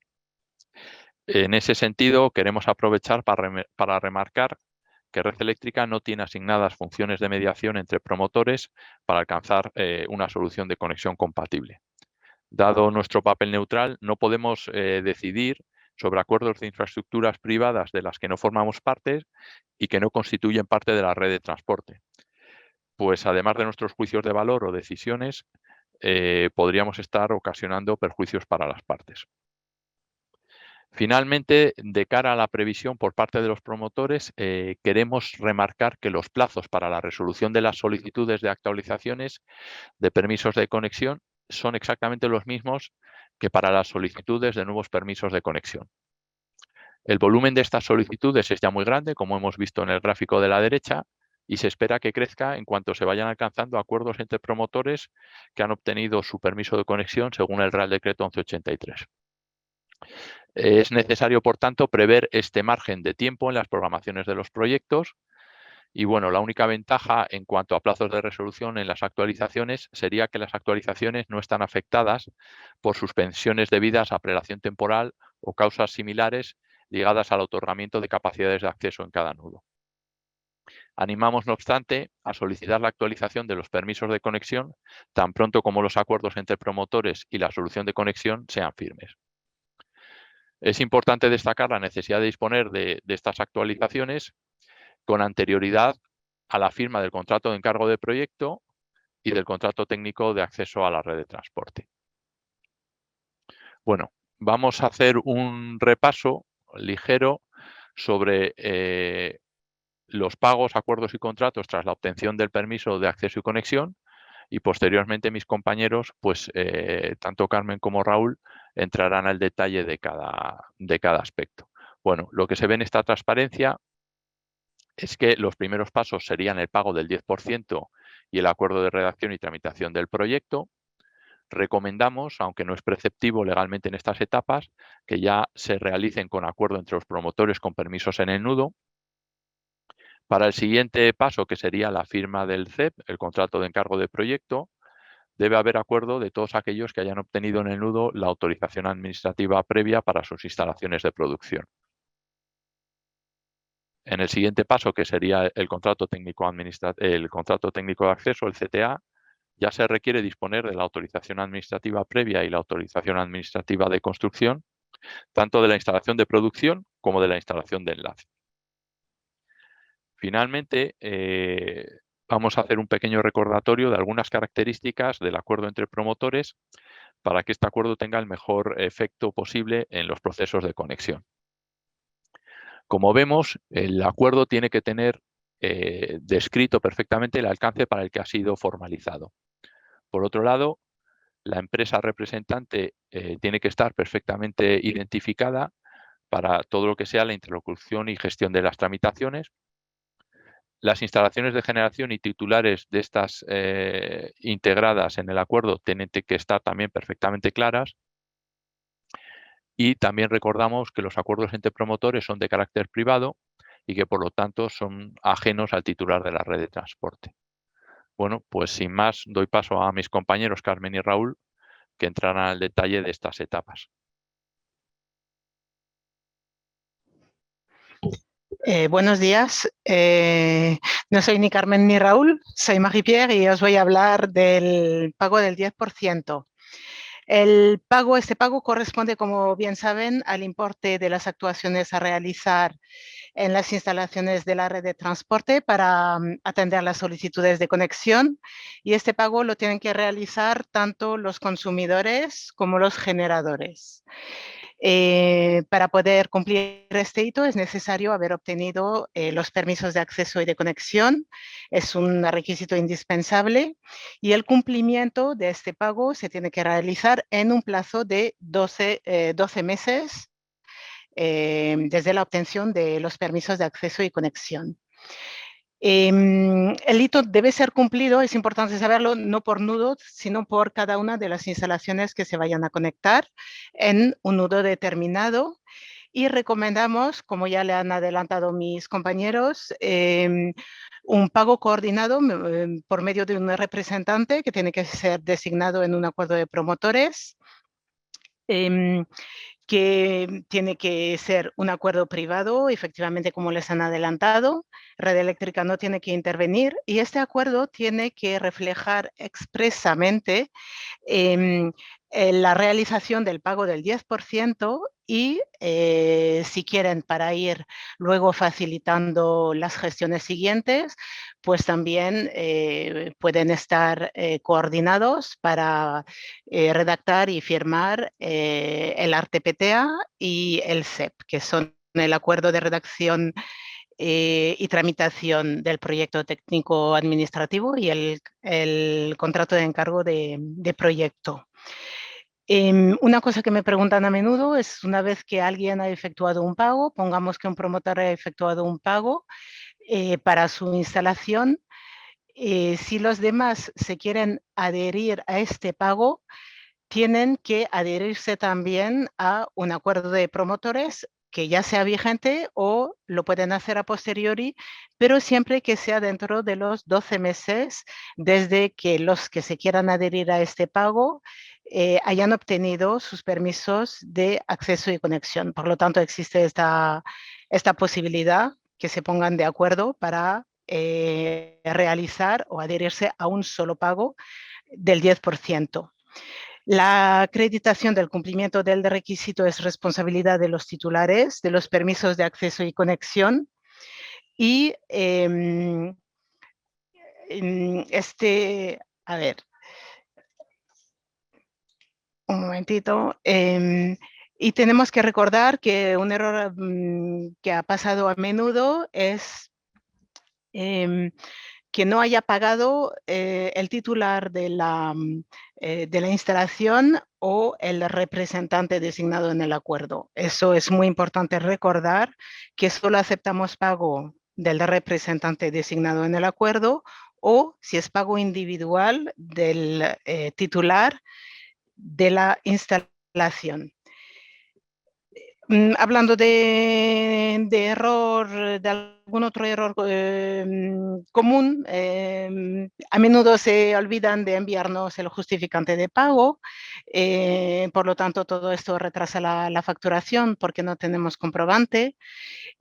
En ese sentido, queremos aprovechar para remarcar que Red Eléctrica no tiene asignadas funciones de mediación entre promotores para alcanzar una solución de conexión compatible. Dado nuestro papel neutral, no podemos decidir sobre acuerdos de infraestructuras privadas de las que no formamos parte y que no constituyen parte de la red de transporte. Pues además de nuestros juicios de valor o decisiones, podríamos estar ocasionando perjuicios para las partes. Finalmente, de cara a la previsión por parte de los promotores, queremos remarcar que los plazos para la resolución de las solicitudes de actualizaciones de permisos de conexión son exactamente los mismos que para las solicitudes de nuevos permisos de conexión. El volumen de estas solicitudes es ya muy grande, como hemos visto en el gráfico de la derecha, y se espera que crezca en cuanto se vayan alcanzando acuerdos entre promotores que han obtenido su permiso de conexión según el Real Decreto 1183. Es necesario, por tanto, prever este margen de tiempo en las programaciones de los proyectos y, bueno, la única ventaja en cuanto a plazos de resolución en las actualizaciones sería que las actualizaciones no están afectadas por suspensiones debidas a prelación temporal o causas similares ligadas al otorgamiento de capacidades de acceso en cada nudo. Animamos, no obstante, a solicitar la actualización de los permisos de conexión tan pronto como los acuerdos entre promotores y la solución de conexión sean firmes. Es importante destacar la necesidad de disponer de estas actualizaciones con anterioridad a la firma del contrato de encargo de proyecto y del contrato técnico de acceso a la red de transporte. Bueno, vamos a hacer un repaso ligero sobre los pagos, acuerdos y contratos tras la obtención del permiso de acceso y conexión, y posteriormente mis compañeros, pues tanto Carmen como Raúl, entrarán al detalle de cada aspecto. Bueno, lo que se ve en esta transparencia es que los primeros pasos serían el pago del 10% y el acuerdo de redacción y tramitación del proyecto. Recomendamos, aunque no es preceptivo legalmente en estas etapas, que ya se realicen con acuerdo entre los promotores con permisos en el nudo. Para el siguiente paso, que sería la firma del CEP, el contrato de encargo de proyecto, debe haber acuerdo de todos aquellos que hayan obtenido en el nudo la autorización administrativa previa para sus instalaciones de producción. En el siguiente paso, que sería el contrato técnico de acceso, el CTA, ya se requiere disponer de la autorización administrativa previa y la autorización administrativa de construcción, tanto de la instalación de producción como de la instalación de enlace. Finalmente, vamos a hacer un pequeño recordatorio de algunas características del acuerdo entre promotores para que este acuerdo tenga el mejor efecto posible en los procesos de conexión. Como vemos, el acuerdo tiene que tener descrito perfectamente el alcance para el que ha sido formalizado. Por otro lado, la empresa representante tiene que estar perfectamente identificada para todo lo que sea la interlocución y gestión de las tramitaciones. Las instalaciones de generación y titulares de estas integradas en el acuerdo tienen que estar también perfectamente claras. Y también recordamos que los acuerdos entre promotores son de carácter privado y que por lo tanto son ajenos al titular de la red de transporte. Bueno, pues sin más doy paso a mis compañeros Carmen y Raúl, que entrarán al detalle de estas etapas. Buenos días. No soy ni Carmen ni Raúl, soy Marie-Pierre y os voy a hablar del pago del 10%. Este pago corresponde, como bien saben, al importe de las actuaciones a realizar en las instalaciones de la red de transporte para atender las solicitudes de conexión, y este pago lo tienen que realizar tanto los consumidores como los generadores. Para poder cumplir este hito es necesario haber obtenido los permisos de acceso y de conexión. Es un requisito indispensable y el cumplimiento de este pago se tiene que realizar en un plazo de 12 meses desde la obtención de los permisos de acceso y conexión. El hito debe ser cumplido, es importante saberlo, no por nudo, sino por cada una de las instalaciones que se vayan a conectar en un nudo determinado. Y recomendamos, como ya le han adelantado mis compañeros, un pago coordinado por medio de un representante que tiene que ser designado en un acuerdo de promotores, que tiene que ser un acuerdo privado, efectivamente, como les han adelantado. Red Eléctrica no tiene que intervenir y este acuerdo tiene que reflejar expresamente la realización del pago del 10% y, si quieren, para ir luego facilitando las gestiones siguientes, pues también pueden estar coordinados para redactar y firmar el ARTE-PTA y el CEP, que son el acuerdo de redacción y tramitación del proyecto técnico administrativo y el contrato de encargo de proyecto. Una cosa que me preguntan a menudo es, una vez que alguien ha efectuado un pago, pongamos que un promotor ha efectuado un pago para su instalación, si los demás se quieren adherir a este pago, tienen que adherirse también a un acuerdo de promotores que ya sea vigente, o lo pueden hacer a posteriori, pero siempre que sea dentro de los 12 meses desde que los que se quieran adherir a este pago hayan obtenido sus permisos de acceso y conexión. Por lo tanto, existe esta posibilidad que se pongan de acuerdo para realizar o adherirse a un solo pago del 10%. La acreditación del cumplimiento del requisito es responsabilidad de los titulares de los permisos de acceso y conexión. Y a ver, un momentito. Y tenemos que recordar que un error que ha pasado a menudo es que no haya pagado el titular de la instalación o el representante designado en el acuerdo. Eso es muy importante recordar, que solo aceptamos pago del representante designado en el acuerdo, o si es pago individual del titular de la instalación. Hablando de error, de algún otro error común, a menudo se olvidan de enviarnos el justificante de pago, por lo tanto todo esto retrasa la facturación porque no tenemos comprobante,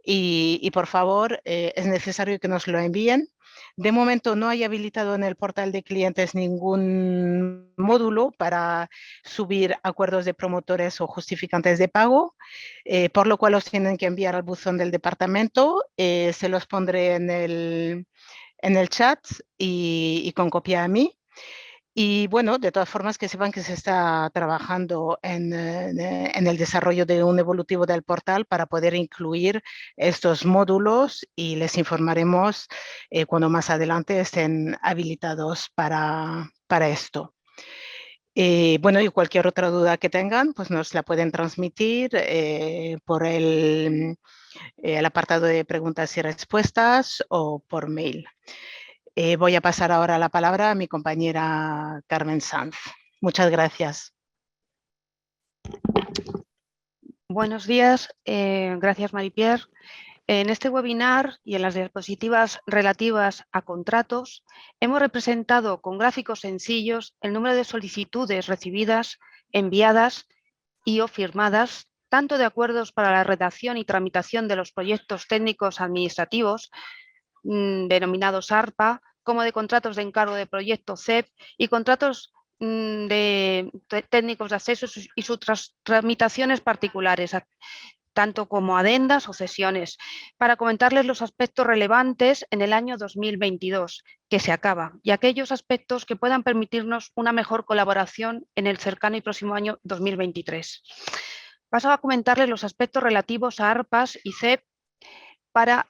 y por favor es necesario que nos lo envíen. De momento no hay habilitado en el portal de clientes ningún módulo para subir acuerdos de promotores o justificantes de pago, por lo cual los tienen que enviar al buzón del departamento. Se los pondré en el chat y con copia a mí. Y bueno, de todas formas, que sepan que se está trabajando en el desarrollo de un evolutivo del portal para poder incluir estos módulos, y les informaremos cuando más adelante estén habilitados para esto. Bueno, y cualquier otra duda que tengan, pues nos la pueden transmitir por el apartado de preguntas y respuestas o por mail. Voy a pasar ahora la palabra a mi compañera Carmen Sanz. Muchas gracias. Buenos días, gracias Marie-Pierre. En este webinar y en las diapositivas relativas a contratos, hemos representado con gráficos sencillos el número de solicitudes recibidas, enviadas y o firmadas, tanto de acuerdos para la redacción y tramitación de los proyectos técnicos administrativos, denominados ARPA, como de contratos de encargo de proyecto CEP y contratos de técnicos de acceso y sus tramitaciones particulares, tanto como adendas o cesiones, para comentarles los aspectos relevantes en el año 2022, que se acaba, y aquellos aspectos que puedan permitirnos una mejor colaboración en el cercano y próximo año 2023. Paso a comentarles los aspectos relativos a ARPAs y CEP para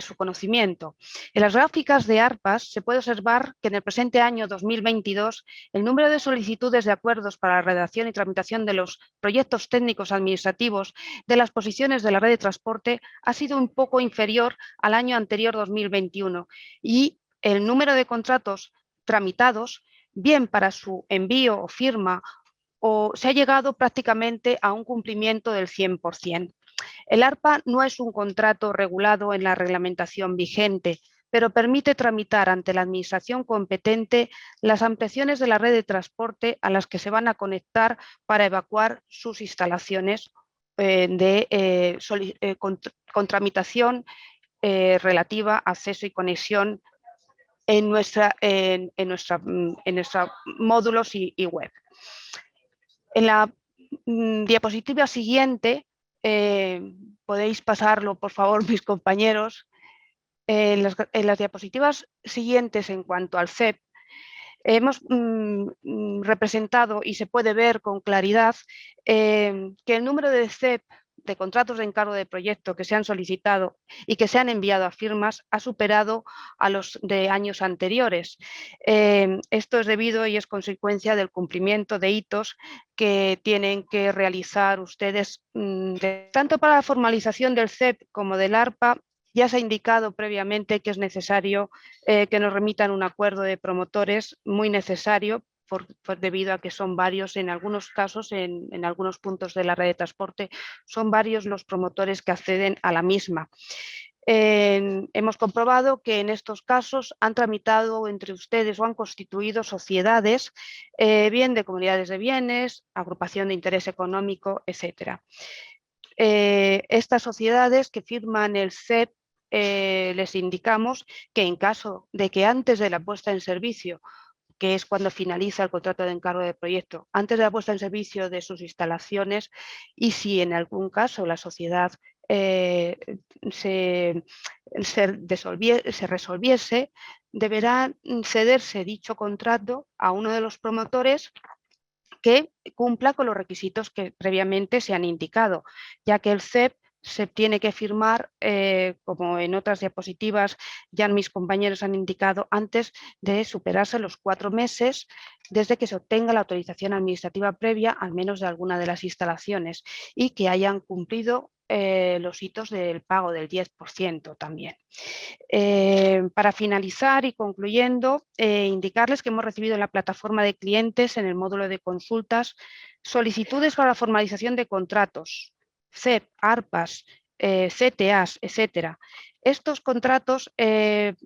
su conocimiento. En las gráficas de ARPAs se puede observar que en el presente año 2022 el número de solicitudes de acuerdos para la redacción y tramitación de los proyectos técnicos administrativos de las posiciones de la red de transporte ha sido un poco inferior al año anterior 2021 y el número de contratos tramitados, bien para su envío o firma, o se ha llegado prácticamente a un cumplimiento del 100%. El ARPA no es un contrato regulado en la reglamentación vigente, pero permite tramitar ante la administración competente las ampliaciones de la red de transporte a las que se van a conectar para evacuar sus instalaciones con tramitación relativa a acceso y conexión en nuestra módulos y web. En la diapositiva siguiente, podéis pasarlo, por favor, mis compañeros. En las diapositivas siguientes, en cuanto al CEP, hemos representado y se puede ver con claridad que el número de CEP, de contratos de encargo de proyecto que se han solicitado y que se han enviado a firmas, ha superado a los de años anteriores. Esto es debido y es consecuencia del cumplimiento de hitos que tienen que realizar ustedes, tanto para la formalización del CEP como del ARPA. Ya se ha indicado previamente que es necesario que nos remitan un acuerdo de promotores, muy necesario, debido a que son varios, en algunos casos, en algunos puntos de la red de transporte, son varios los promotores que acceden a la misma. Hemos comprobado que en estos casos han tramitado entre ustedes o han constituido sociedades, bien de comunidades de bienes, agrupación de interés económico, etc. Estas sociedades que firman el CEP, les indicamos que en caso de que antes de la puesta en servicio, que es cuando finaliza el contrato de encargo de proyecto, antes de la puesta en servicio de sus instalaciones, y si en algún caso la sociedad se resolviese, deberá cederse dicho contrato a uno de los promotores que cumpla con los requisitos que previamente se han indicado, ya que el CEP se tiene que firmar, como en otras diapositivas ya mis compañeros han indicado, antes de superarse los 4 meses desde que se obtenga la autorización administrativa previa, al menos de alguna de las instalaciones, y que hayan cumplido los hitos del pago del 10% también. Para finalizar y concluyendo, indicarles que hemos recibido en la plataforma de clientes, en el módulo de consultas, solicitudes para la formalización de contratos, CEP, ARPAs, CTAs, etcétera. Estos contratos,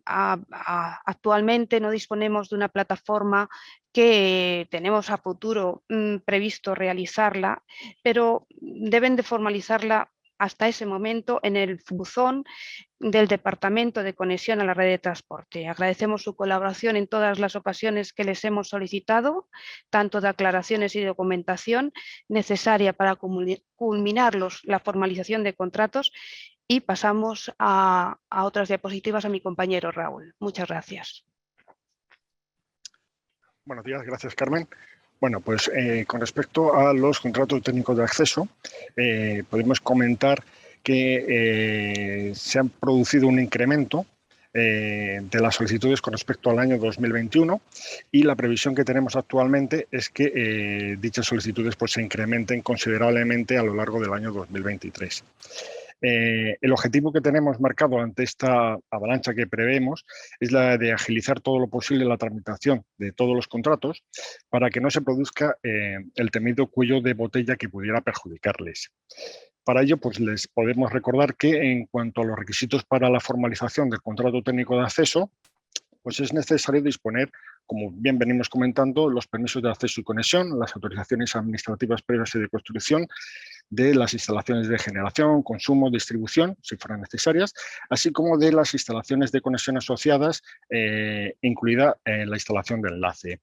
actualmente no disponemos de una plataforma que tenemos a futuro previsto realizarla, pero deben de formalizarla hasta ese momento en el buzón del Departamento de Conexión a la Red de Transporte. Agradecemos su colaboración en todas las ocasiones que les hemos solicitado, tanto de aclaraciones y documentación necesaria para culminar la formalización de contratos, y pasamos a otras diapositivas a mi compañero Raúl. Muchas gracias. Buenos días, gracias Carmen. Bueno, pues con respecto a los contratos técnicos de acceso, podemos comentar que se ha producido un incremento de las solicitudes con respecto al año 2021 y la previsión que tenemos actualmente es que dichas solicitudes pues, se incrementen considerablemente a lo largo del año 2023. El objetivo que tenemos marcado ante esta avalancha que prevemos es la de agilizar todo lo posible la tramitación de todos los contratos para que no se produzca el temido cuello de botella que pudiera perjudicarles. Para ello, pues les podemos recordar que en cuanto a los requisitos para la formalización del contrato técnico de acceso, pues es necesario disponer, como bien venimos comentando, los permisos de acceso y conexión, las autorizaciones administrativas previas y de construcción de las instalaciones de generación, consumo, distribución, si fueran necesarias, así como de las instalaciones de conexión asociadas, incluida la instalación de enlace.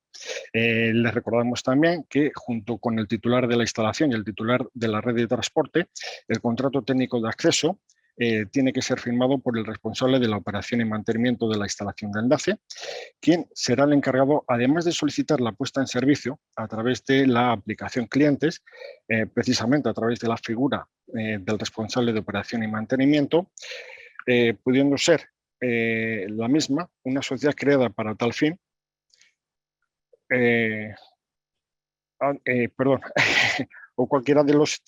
Les recordamos también que junto con el titular de la instalación y el titular de la red de transporte, el contrato técnico de acceso tiene que ser firmado por el responsable de la operación y mantenimiento de la instalación de enlace, quien será el encargado, además de solicitar la puesta en servicio a través de la aplicación clientes, precisamente a través de la figura del responsable de operación y mantenimiento, pudiendo ser la misma una sociedad creada para tal fin, o cualquiera de los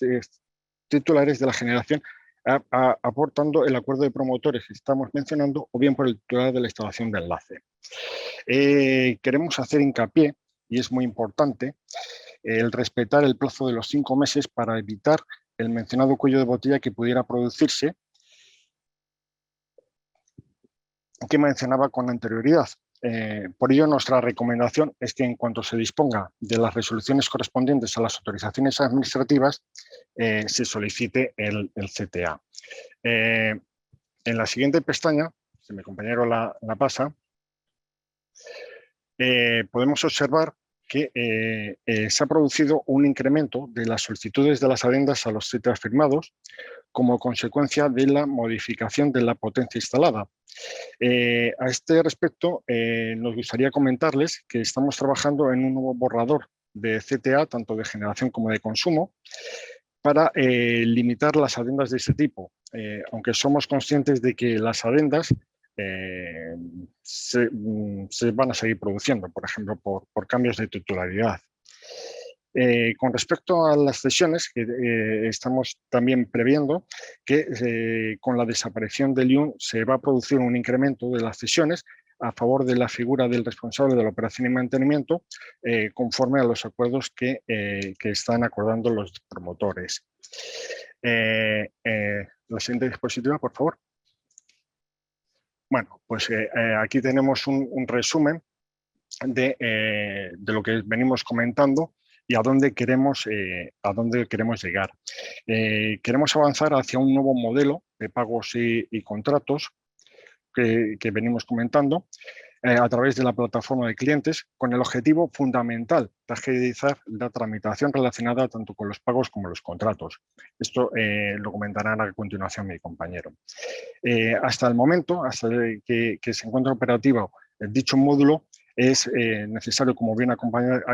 titulares de la generación aportando el acuerdo de promotores que estamos mencionando o bien por el titular de la instalación de enlace. Queremos hacer hincapié, y es muy importante, el respetar el plazo de los 5 meses para evitar el mencionado cuello de botella que pudiera producirse, que mencionaba con anterioridad. Por ello, nuestra recomendación es que en cuanto se disponga de las resoluciones correspondientes a las autorizaciones administrativas, se solicite el CTA. En la siguiente pestaña, si mi compañero la pasa, podemos observar que se ha producido un incremento de las solicitudes de las adendas a los CTA firmados como consecuencia de la modificación de la potencia instalada. A este respecto, nos gustaría comentarles que estamos trabajando en un nuevo borrador de CTA, tanto de generación como de consumo, para limitar las adendas de este tipo, aunque somos conscientes de que las adendas se van a seguir produciendo, por ejemplo, por cambios de titularidad. Con respecto a las cesiones, que estamos también previendo que con la desaparición del IUN se va a producir un incremento de las cesiones a favor de la figura del responsable de la operación y mantenimiento, conforme a los acuerdos que están acordando los promotores. La siguiente diapositiva, por favor. Bueno, pues aquí tenemos un resumen de lo que venimos comentando y a dónde queremos llegar. Queremos avanzar hacia un nuevo modelo de pagos y contratos que venimos comentando a través de la plataforma de clientes, con el objetivo fundamental de agilizar la tramitación relacionada tanto con los pagos como los contratos. Esto lo comentarán a continuación mi compañero. Hasta el momento, hasta que se encuentra operativo dicho módulo, es necesario, como bien ha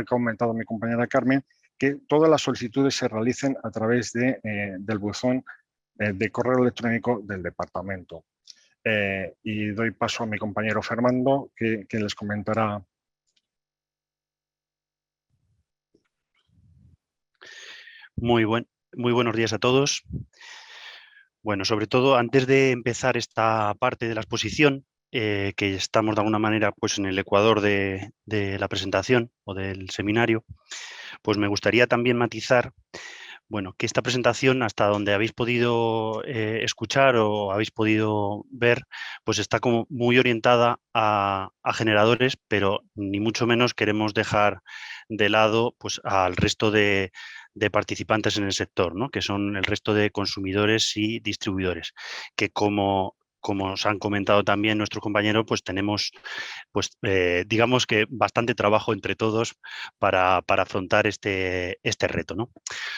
comentado mi compañera Carmen, que todas las solicitudes se realicen a través del buzón de correo electrónico del departamento. Y doy paso a mi compañero Fernando, que les comentará. Muy buenos días a todos. Bueno, sobre todo, antes de empezar esta parte de la exposición, que estamos de alguna manera pues, en el ecuador de la presentación o del seminario, pues me gustaría también matizar que esta presentación, hasta donde habéis podido escuchar o habéis podido ver, pues está como muy orientada a generadores, pero ni mucho menos queremos dejar de lado pues, al resto de participantes en el sector, ¿no? Que son el resto de consumidores y distribuidores, que como os han comentado también nuestros compañeros, pues tenemos, digamos que bastante trabajo entre todos para afrontar este reto, ¿no?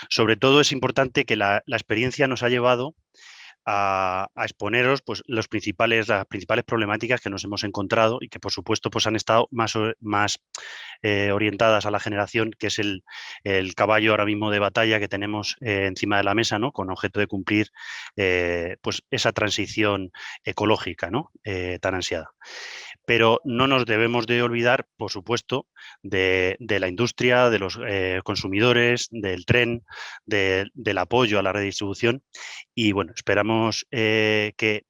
Sobre todo es importante que la experiencia nos ha llevado a exponeros pues, las principales problemáticas que nos hemos encontrado y que, por supuesto, pues, han estado más orientadas a la generación, que es el caballo ahora mismo de batalla que tenemos encima de la mesa, ¿no? Con objeto de cumplir pues, esa transición ecológica, ¿no? Tan ansiada. Pero no nos debemos de olvidar, por supuesto, de la industria, de los consumidores, del tren, del apoyo a la redistribución. Y bueno, esperamos que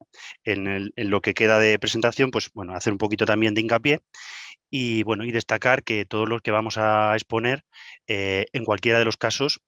en lo que queda de presentación, pues bueno, hacer un poquito también de hincapié y bueno, y destacar que todo lo que vamos a exponer, en cualquiera de los casos,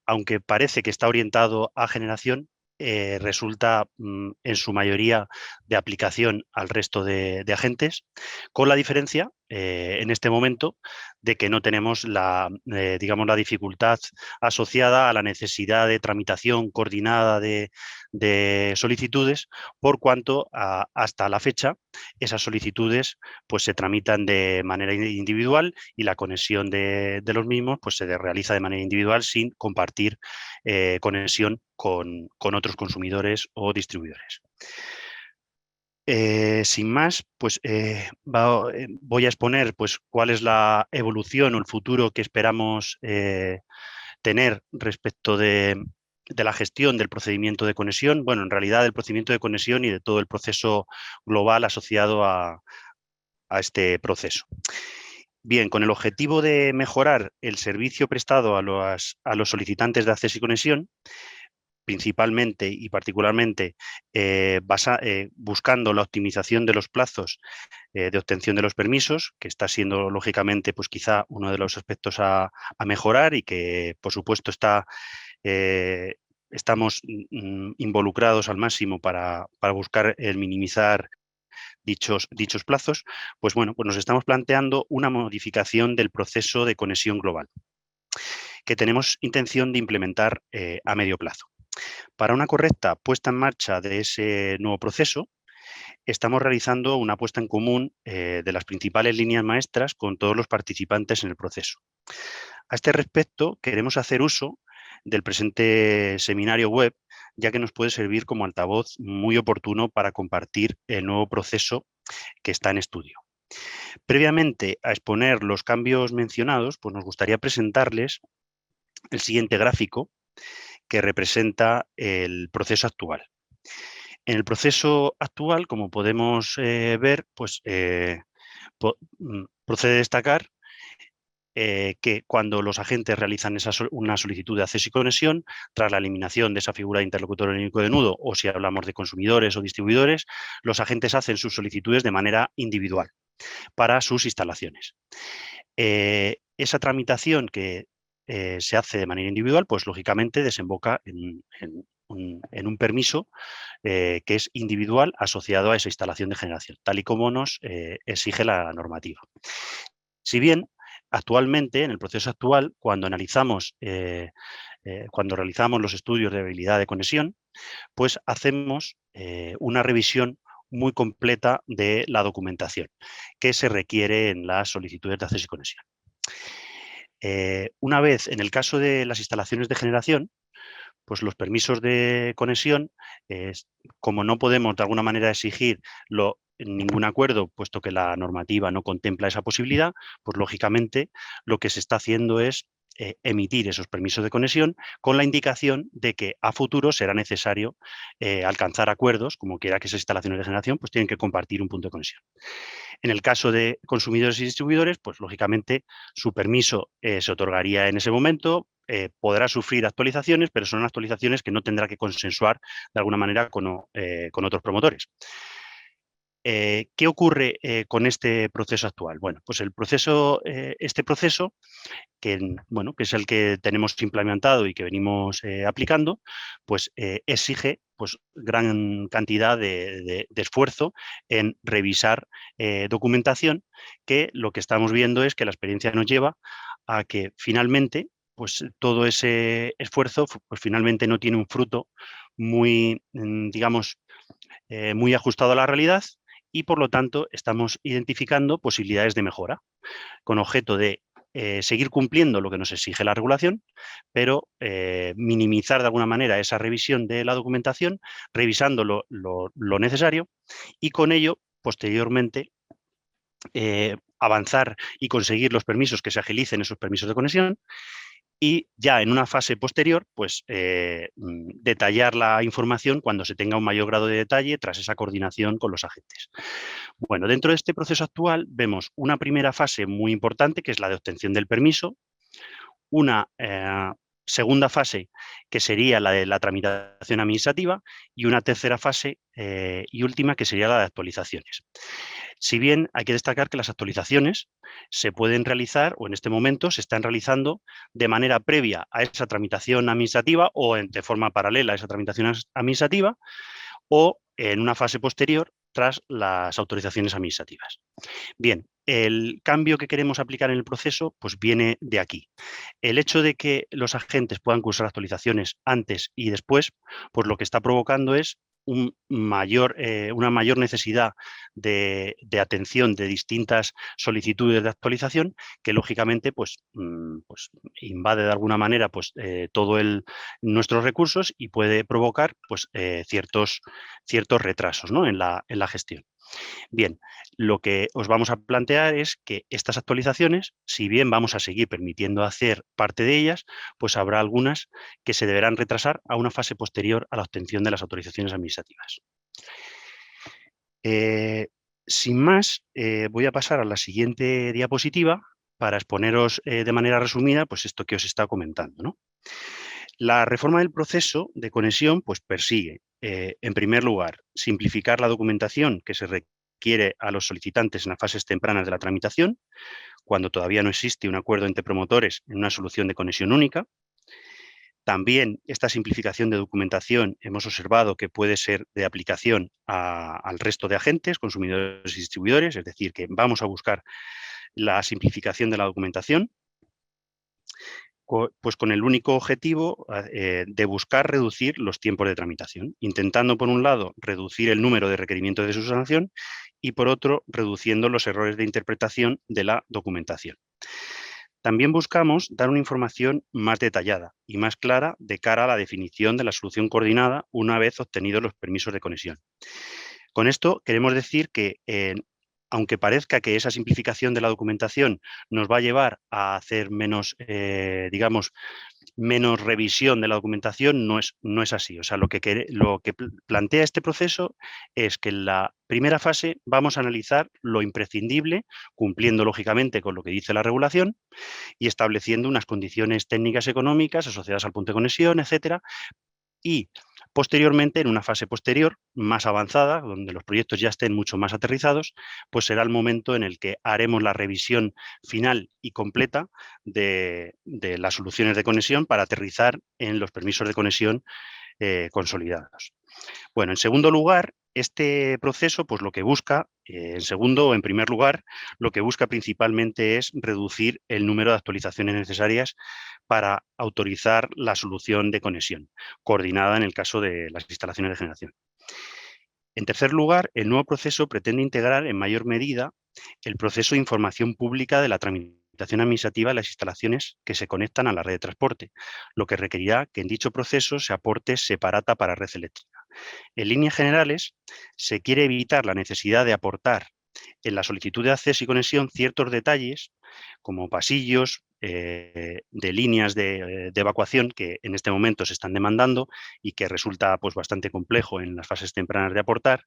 aunque parece que está orientado a generación, resulta en su mayoría de aplicación al resto de agentes, con la diferencia en este momento de que no tenemos digamos, la dificultad asociada a la necesidad de tramitación coordinada de solicitudes, por cuanto hasta la fecha esas solicitudes pues, se tramitan de manera individual y la conexión de los mismos pues, se realiza de manera individual sin compartir conexión con otros consumidores o distribuidores. Sin más, pues voy a exponer pues, cuál es la evolución o el futuro que esperamos tener respecto de la gestión del procedimiento de conexión, bueno, en realidad del procedimiento de conexión y de todo el proceso global asociado a este proceso. Bien, con el objetivo de mejorar el servicio prestado a los solicitantes de acceso y conexión, principalmente y particularmente buscando la optimización de los plazos de obtención de los permisos, que está siendo lógicamente pues quizá uno de los aspectos a mejorar y que por supuesto estamos involucrados al máximo para buscar el minimizar dichos plazos, pues bueno, pues nos estamos planteando una modificación del proceso de conexión global que tenemos intención de implementar a medio plazo. Para una correcta puesta en marcha de ese nuevo proceso, estamos realizando una puesta en común de las principales líneas maestras con todos los participantes en el proceso. A este respecto, queremos hacer uso del presente seminario web, ya que nos puede servir como altavoz muy oportuno para compartir el nuevo proceso que está en estudio. Previamente a exponer los cambios mencionados, pues nos gustaría presentarles el siguiente gráfico que representa el proceso actual. En el proceso actual, como podemos ver, pues procede a destacar que cuando los agentes realizan una solicitud de acceso y conexión, tras la eliminación de esa figura de interlocutor único de nudo, o si hablamos de consumidores o distribuidores, los agentes hacen sus solicitudes de manera individual para sus instalaciones. Esa tramitación que se hace de manera individual, pues lógicamente desemboca en un permiso que es individual asociado a esa instalación de generación, tal y como nos exige la normativa. Si bien, actualmente, en el proceso actual, cuando realizamos los estudios de habilidad de conexión, pues hacemos una revisión muy completa de la documentación que se requiere en las solicitudes de acceso y conexión. Una vez, en el caso de las instalaciones de generación, pues los permisos de conexión, como no podemos de alguna manera exigir ningún acuerdo, puesto que la normativa no contempla esa posibilidad, pues lógicamente lo que se está haciendo es emitir esos permisos de conexión con la indicación de que a futuro será necesario alcanzar acuerdos, como quiera que esas instalaciones de generación pues tienen que compartir un punto de conexión. En el caso de consumidores y distribuidores, pues lógicamente su permiso se otorgaría en ese momento, podrá sufrir actualizaciones, pero son actualizaciones que no tendrá que consensuar de alguna manera con otros promotores. ¿Qué ocurre con este proceso actual? Bueno, pues este proceso, que es el que tenemos implementado y que venimos aplicando, pues exige pues, gran cantidad de esfuerzo en revisar documentación, que lo que estamos viendo es que la experiencia nos lleva a que finalmente pues todo ese esfuerzo pues, finalmente no tiene un fruto muy, digamos, muy ajustado a la realidad, y por lo tanto estamos identificando posibilidades de mejora con objeto de seguir cumpliendo lo que nos exige la regulación, pero minimizar de alguna manera esa revisión de la documentación, revisando lo necesario y con ello, posteriormente, avanzar y conseguir los permisos, que se agilicen esos permisos de conexión, y ya en una fase posterior, pues detallar la información cuando se tenga un mayor grado de detalle tras esa coordinación con los agentes. Bueno, dentro de este proceso actual vemos una primera fase muy importante, que es la de obtención del permiso, una segunda fase, que sería la de la tramitación administrativa, y una tercera fase y última, que sería la de actualizaciones. Si bien hay que destacar que las actualizaciones se pueden realizar, o en este momento se están realizando de manera previa a esa tramitación administrativa o de forma paralela a esa tramitación administrativa, o en una fase posterior tras las autorizaciones administrativas. Bien, el cambio que queremos aplicar en el proceso pues viene de aquí. El hecho de que los agentes puedan cursar actualizaciones antes y después, pues lo que está provocando es una mayor necesidad de atención de distintas solicitudes de actualización, que lógicamente pues invade de alguna manera pues nuestros recursos y puede provocar pues ciertos retrasos, ¿no?, en la gestión. Bien, lo que os vamos a plantear es que estas actualizaciones, si bien vamos a seguir permitiendo hacer parte de ellas, pues habrá algunas que se deberán retrasar a una fase posterior a la obtención de las autorizaciones administrativas. Sin más, voy a pasar a la siguiente diapositiva para exponeros de manera resumida pues esto que os he estado comentando, ¿no? La reforma del proceso de conexión pues persigue, en primer lugar, simplificar la documentación que se requiere a los solicitantes en las fases tempranas de la tramitación, cuando todavía no existe un acuerdo entre promotores en una solución de conexión única. También esta simplificación de documentación hemos observado que puede ser de aplicación al resto de agentes, consumidores y distribuidores, es decir, que vamos a buscar la simplificación de la documentación, pues con el único objetivo de buscar reducir los tiempos de tramitación, intentando, por un lado, reducir el número de requerimientos de subsanación y, por otro, reduciendo los errores de interpretación de la documentación. También buscamos dar una información más detallada y más clara de cara a la definición de la solución coordinada una vez obtenidos los permisos de conexión. Con esto queremos decir que aunque parezca que esa simplificación de la documentación nos va a llevar a hacer menos, menos revisión de la documentación, no es así. O sea, lo que plantea este proceso es que en la primera fase vamos a analizar lo imprescindible, cumpliendo lógicamente con lo que dice la regulación y estableciendo unas condiciones técnicas económicas asociadas al punto de conexión, etcétera, y posteriormente, en una fase posterior, más avanzada, donde los proyectos ya estén mucho más aterrizados, pues será el momento en el que haremos la revisión final y completa de las soluciones de conexión para aterrizar en los permisos de conexión consolidados. Bueno, en segundo lugar, este proceso, pues lo que busca, en primer lugar, lo que busca principalmente es reducir el número de actualizaciones necesarias para autorizar la solución de conexión, coordinada en el caso de las instalaciones de generación. En tercer lugar, el nuevo proceso pretende integrar en mayor medida el proceso de información pública de la tramitación administrativa de las instalaciones que se conectan a la red de transporte, lo que requerirá que en dicho proceso se aporte separata para red eléctrica. En líneas generales, se quiere evitar la necesidad de aportar en la solicitud de acceso y conexión ciertos detalles como pasillos de líneas de evacuación que en este momento se están demandando y que resulta pues, bastante complejo en las fases tempranas de aportar,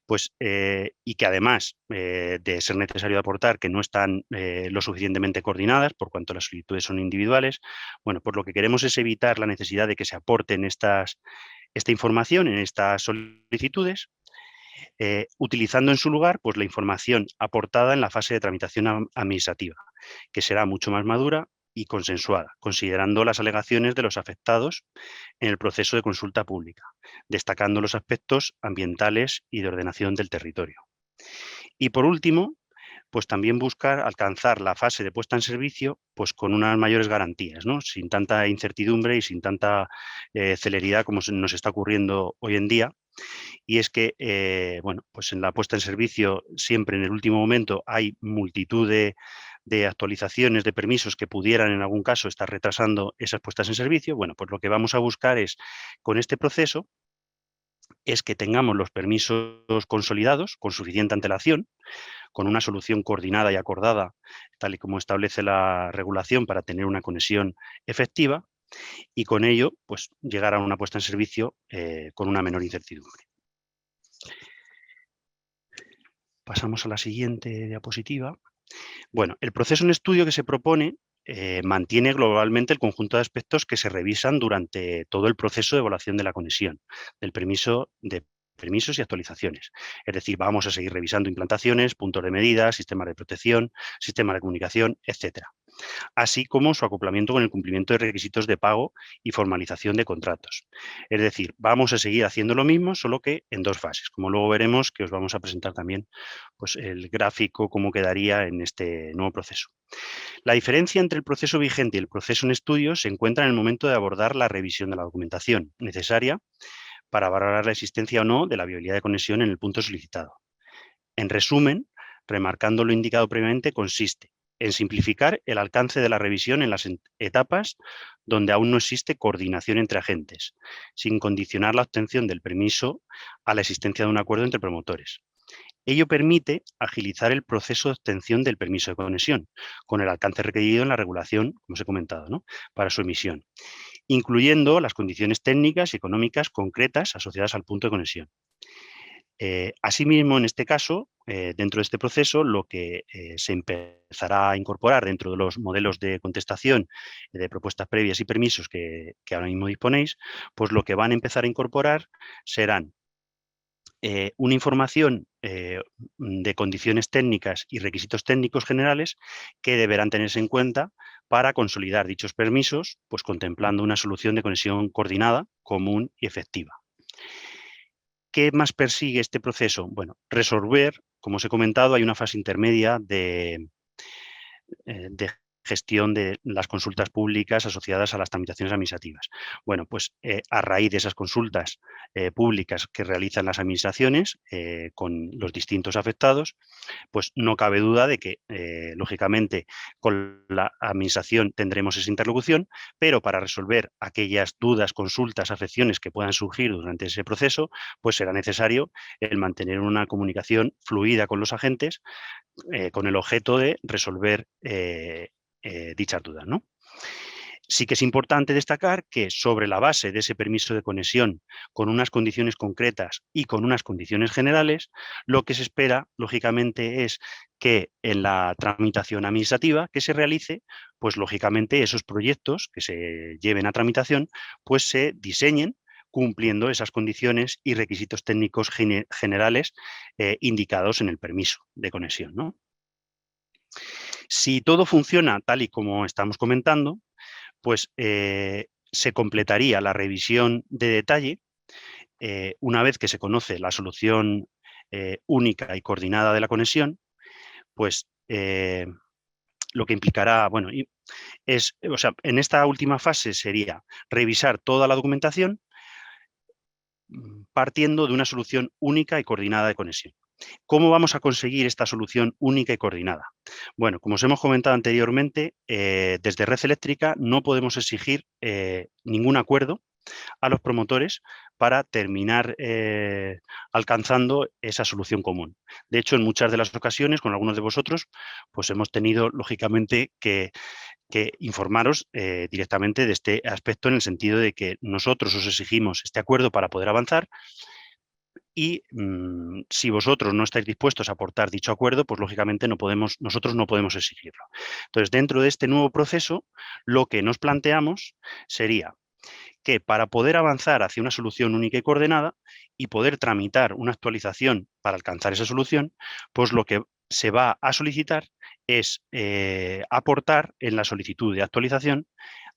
pues, y que además de ser necesario aportar que no están lo suficientemente coordinadas por cuanto las solicitudes son individuales, bueno, pues lo que queremos es evitar la necesidad de que se aporten esta información en estas solicitudes, utilizando en su lugar pues, la información aportada en la fase de tramitación administrativa, que será mucho más madura y consensuada, considerando las alegaciones de los afectados en el proceso de consulta pública, destacando los aspectos ambientales y de ordenación del territorio. Y por último, pues también buscar alcanzar la fase de puesta en servicio pues con unas mayores garantías, ¿no? Sin tanta incertidumbre y sin tanta celeridad como nos está ocurriendo hoy en día. Y es que, bueno, pues en la puesta en servicio siempre en el último momento hay multitud de de actualizaciones de permisos que pudieran en algún caso estar retrasando esas puestas en servicio. Bueno, pues lo que vamos a buscar es, con este proceso, es que tengamos los permisos consolidados con suficiente antelación, con una solución coordinada y acordada, tal y como establece la regulación para tener una conexión efectiva, y con ello pues, llegar a una puesta en servicio con una menor incertidumbre. Pasamos a la siguiente diapositiva. Bueno, el proceso en estudio que se propone mantiene globalmente el conjunto de aspectos que se revisan durante todo el proceso de evaluación de la conexión, del permisos y actualizaciones. Es decir, vamos a seguir revisando implantaciones, puntos de medida, sistemas de protección, sistemas de comunicación, etcétera, así como su acoplamiento con el cumplimiento de requisitos de pago y formalización de contratos. Es decir, vamos a seguir haciendo lo mismo, solo que en dos fases, como luego veremos, que os vamos a presentar también pues, el gráfico, cómo quedaría en este nuevo proceso. La diferencia entre el proceso vigente y el proceso en estudio se encuentra en el momento de abordar la revisión de la documentación necesaria para valorar la existencia o no de la viabilidad de conexión en el punto solicitado. En resumen, remarcando lo indicado previamente, consiste en simplificar el alcance de la revisión en las etapas donde aún no existe coordinación entre agentes, sin condicionar la obtención del permiso a la existencia de un acuerdo entre promotores. Ello permite agilizar el proceso de obtención del permiso de conexión, con el alcance requerido en la regulación, como os he comentado, ¿no?, para su emisión, incluyendo las condiciones técnicas y económicas concretas asociadas al punto de conexión. Asimismo, en este caso, dentro de este proceso, lo que se empezará a incorporar dentro de los modelos de contestación de propuestas previas y permisos que ahora mismo disponéis, pues lo que van a empezar a incorporar serán una información de condiciones técnicas y requisitos técnicos generales que deberán tenerse en cuenta para consolidar dichos permisos, pues contemplando una solución de conexión coordinada, común y efectiva. ¿Qué más persigue este proceso? Bueno, resolver, como os he comentado, hay una fase intermedia de gestión de las consultas públicas asociadas a las tramitaciones administrativas. Bueno, pues a raíz de esas consultas públicas que realizan las administraciones con los distintos afectados, pues no cabe duda de que, lógicamente, con la administración tendremos esa interlocución, pero para resolver aquellas dudas, consultas, afecciones que puedan surgir durante ese proceso, pues será necesario el mantener una comunicación fluida con los agentes con el objeto de resolver dichas dudas, ¿no? Sí que es importante destacar que sobre la base de ese permiso de conexión con unas condiciones concretas y con unas condiciones generales, lo que se espera, lógicamente, es que en la tramitación administrativa que se realice, pues lógicamente esos proyectos que se lleven a tramitación, pues se diseñen cumpliendo esas condiciones y requisitos técnicos generales indicados en el permiso de conexión, ¿no? Si todo funciona tal y como estamos comentando, pues se completaría la revisión de detalle una vez que se conoce la solución única y coordinada de la conexión, pues lo que implicará, bueno, o sea, en esta última fase sería revisar toda la documentación partiendo de una solución única y coordinada de conexión. ¿Cómo vamos a conseguir esta solución única y coordinada? Bueno, como os hemos comentado anteriormente, desde Red Eléctrica no podemos exigir ningún acuerdo a los promotores para terminar alcanzando esa solución común. De hecho, en muchas de las ocasiones, con algunos de vosotros, pues hemos tenido, lógicamente, que informaros directamente de este aspecto, en el sentido de que nosotros os exigimos este acuerdo para poder avanzar, y si vosotros no estáis dispuestos a aportar dicho acuerdo, pues lógicamente nosotros no podemos exigirlo. Entonces, dentro de este nuevo proceso, lo que nos planteamos sería que para poder avanzar hacia una solución única y coordinada y poder tramitar una actualización para alcanzar esa solución, pues lo que se va a solicitar es aportar en la solicitud de actualización,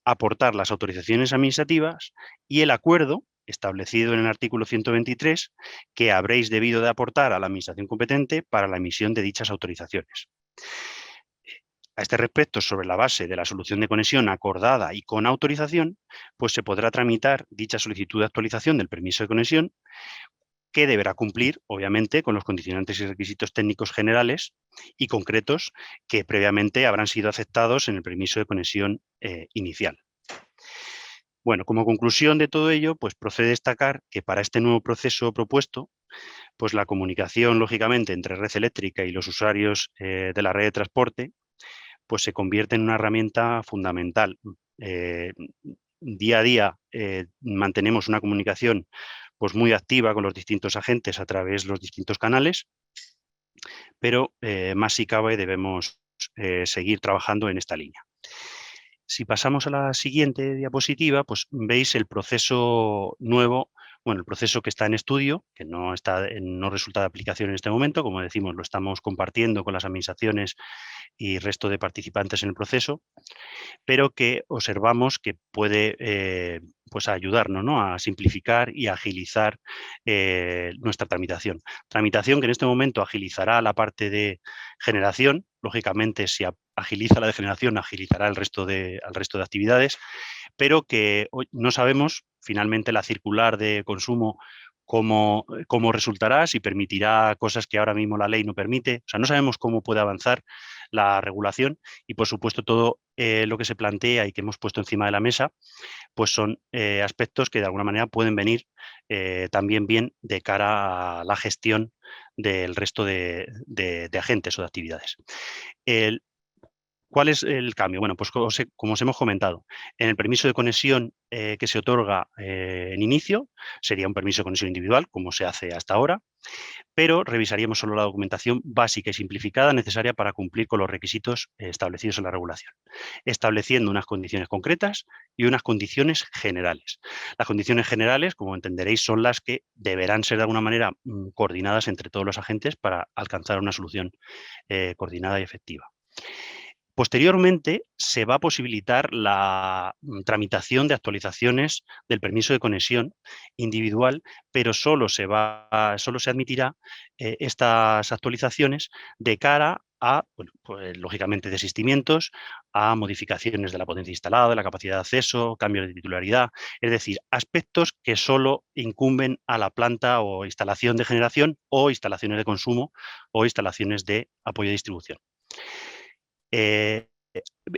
aportar las autorizaciones administrativas y el acuerdo establecido en el artículo 123 que habréis debido de aportar a la administración competente para la emisión de dichas autorizaciones. A este respecto, sobre la base de la solución de conexión acordada y con autorización, pues se podrá tramitar dicha solicitud de actualización del permiso de conexión que deberá cumplir, obviamente, con los condicionantes y requisitos técnicos generales y concretos que previamente habrán sido aceptados en el permiso de conexión inicial. Bueno, como conclusión de todo ello, pues procede destacar que para este nuevo proceso propuesto, pues la comunicación, lógicamente, entre red eléctrica y los usuarios de la red de transporte, pues se convierte en una herramienta fundamental. Día a día mantenemos una comunicación pues muy activa con los distintos agentes a través de los distintos canales, pero más si cabe debemos seguir trabajando en esta línea. Si pasamos a la siguiente diapositiva, pues veis el proceso nuevo, bueno, el proceso que está en estudio, que no resulta de aplicación en este momento, como decimos, lo estamos compartiendo con las administraciones y resto de participantes en el proceso, pero que observamos que puede pues ayudarnos, ¿no?, a simplificar y agilizar nuestra tramitación. Tramitación que en este momento agilizará la parte de generación, lógicamente si agiliza la de generación, agilizará al resto de actividades, pero que hoy no sabemos finalmente la circular de consumo cómo resultará, si permitirá cosas que ahora mismo la ley no permite. O sea, no sabemos cómo puede avanzar la regulación y, por supuesto, todo lo que se plantea y que hemos puesto encima de la mesa, pues son aspectos que de alguna manera pueden venir también bien de cara a la gestión del resto de agentes o de actividades. ¿Cuál es el cambio? Bueno, pues como os hemos comentado, en el permiso de conexión que se otorga en inicio, sería un permiso de conexión individual, como se hace hasta ahora, pero revisaríamos solo la documentación básica y simplificada necesaria para cumplir con los requisitos establecidos en la regulación, estableciendo unas condiciones concretas y unas condiciones generales. Las condiciones generales, como entenderéis, son las que deberán ser de alguna manera coordinadas entre todos los agentes para alcanzar una solución coordinada y efectiva. Posteriormente, se va a posibilitar la tramitación de actualizaciones del permiso de conexión individual, pero solo se admitirá estas actualizaciones de cara a, bueno, pues, lógicamente, desistimientos, a modificaciones de la potencia instalada, de la capacidad de acceso, cambios de titularidad, es decir, aspectos que solo incumben a la planta o instalación de generación o instalaciones de consumo o instalaciones de apoyo a distribución.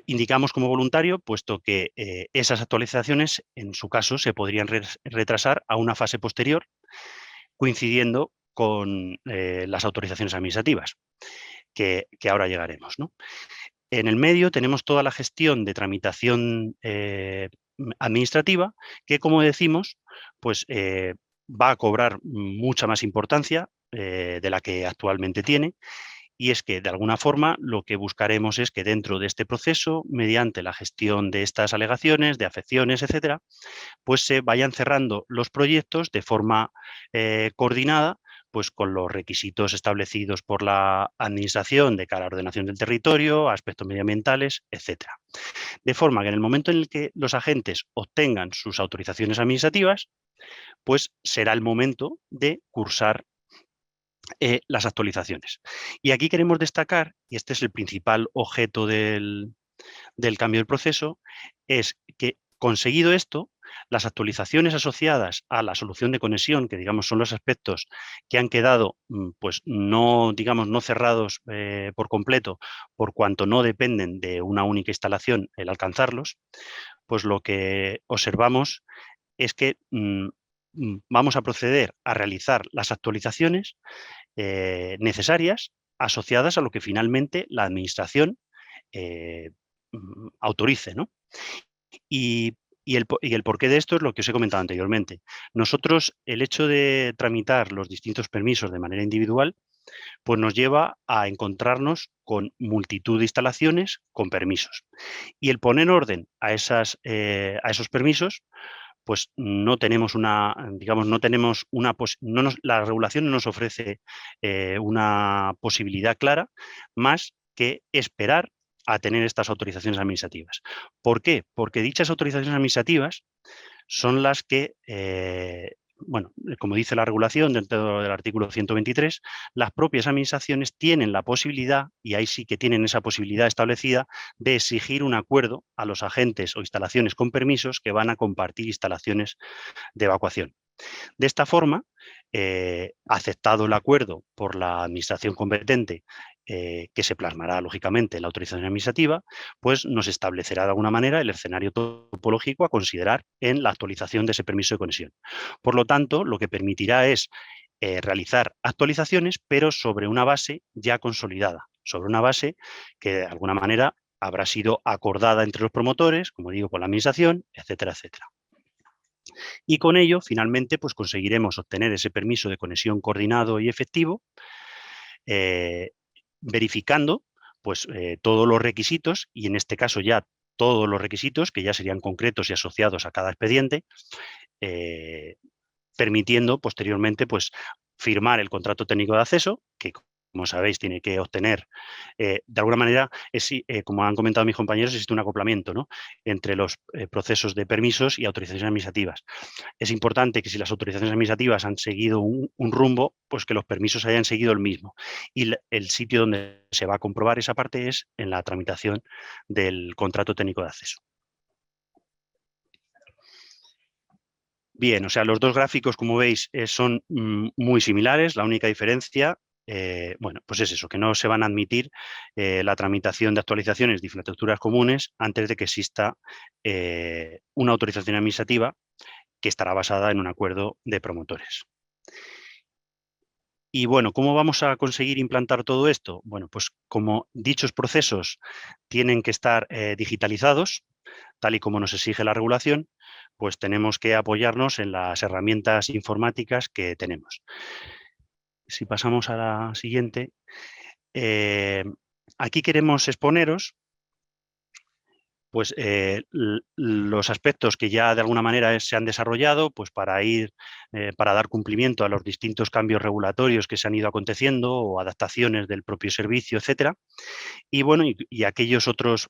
Indicamos como voluntario, puesto que esas actualizaciones, en su caso, se podrían retrasar a una fase posterior, coincidiendo con las autorizaciones administrativas, que ahora llegaremos, ¿no? En el medio tenemos toda la gestión de tramitación administrativa, que, como decimos, pues va a cobrar mucha más importancia de la que actualmente tiene. Y es que, de alguna forma, lo que buscaremos es que dentro de este proceso, mediante la gestión de estas alegaciones, de afecciones, etcétera, pues se vayan cerrando los proyectos de forma coordinada, pues con los requisitos establecidos por la administración de cara a ordenación del territorio, aspectos medioambientales, etcétera. De forma que en el momento en el que los agentes obtengan sus autorizaciones administrativas, pues será el momento de cursar las actualizaciones. Y aquí queremos destacar, y este es el principal objeto del cambio del proceso, es que, conseguido esto, las actualizaciones asociadas a la solución de conexión, que digamos son los aspectos que han quedado pues no cerrados por completo, por cuanto no dependen de una única instalación el alcanzarlos, pues lo que observamos es que vamos a proceder a realizar las actualizaciones necesarias asociadas a lo que finalmente la administración autorice, ¿no? Y el porqué de esto es lo que os he comentado anteriormente. Nosotros, el hecho de tramitar los distintos permisos de manera individual, pues nos lleva a encontrarnos con multitud de instalaciones con permisos. Y el poner orden a esos permisos, pues no tenemos la regulación no nos ofrece una posibilidad clara más que esperar a tener estas autorizaciones administrativas. ¿Por qué? Porque dichas autorizaciones administrativas son las que, como dice la regulación dentro del artículo 123, las propias administraciones tienen la posibilidad, y ahí sí que tienen esa posibilidad establecida, de exigir un acuerdo a los agentes o instalaciones con permisos que van a compartir instalaciones de evacuación. De esta forma, aceptado el acuerdo por la administración competente, que se plasmará lógicamente en la autorización administrativa, pues nos establecerá de alguna manera el escenario topológico a considerar en la actualización de ese permiso de conexión. Por lo tanto, lo que permitirá es realizar actualizaciones, pero sobre una base ya consolidada, sobre una base que de alguna manera habrá sido acordada entre los promotores, como digo, con la administración, etcétera, etcétera. Y con ello, finalmente, pues conseguiremos obtener ese permiso de conexión coordinado y efectivo, verificando pues, todos los requisitos, y en este caso ya todos los requisitos, que ya serían concretos y asociados a cada expediente, permitiendo posteriormente pues, firmar el contrato técnico de acceso, que como sabéis tiene que obtener, de alguna manera, como han comentado mis compañeros, existe un acoplamiento, ¿no?, entre los procesos de permisos y autorizaciones administrativas. Es importante que si las autorizaciones administrativas han seguido un rumbo, pues que los permisos hayan seguido el mismo. Y el sitio donde se va a comprobar esa parte es en la tramitación del contrato técnico de acceso. Bien, o sea, los dos gráficos, como veis, son muy similares. La única diferencia, bueno, pues es eso, que no se van a admitir la tramitación de actualizaciones de infraestructuras comunes antes de que exista una autorización administrativa que estará basada en un acuerdo de promotores. Y bueno, ¿cómo vamos a conseguir implantar todo esto? Bueno, pues como dichos procesos tienen que estar digitalizados, tal y como nos exige la regulación, pues tenemos que apoyarnos en las herramientas informáticas que tenemos. Si pasamos a la siguiente, aquí queremos exponeros pues, los aspectos que ya de alguna manera se han desarrollado pues, para dar cumplimiento a los distintos cambios regulatorios que se han ido aconteciendo o adaptaciones del propio servicio, etcétera. Y bueno, y aquellos otros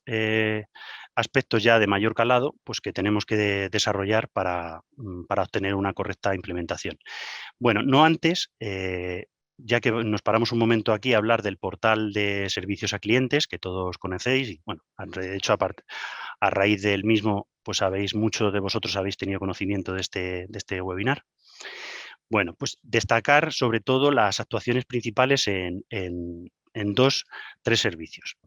aspectos ya de mayor calado, pues que tenemos que desarrollar para obtener una correcta implementación. Bueno, no antes, ya que nos paramos un momento aquí a hablar del portal de servicios a clientes, que todos conocéis, y bueno, de hecho, a raíz del mismo, pues muchos de vosotros habéis tenido conocimiento de este webinar. Bueno, pues destacar sobre todo las actuaciones principales en tres servicios.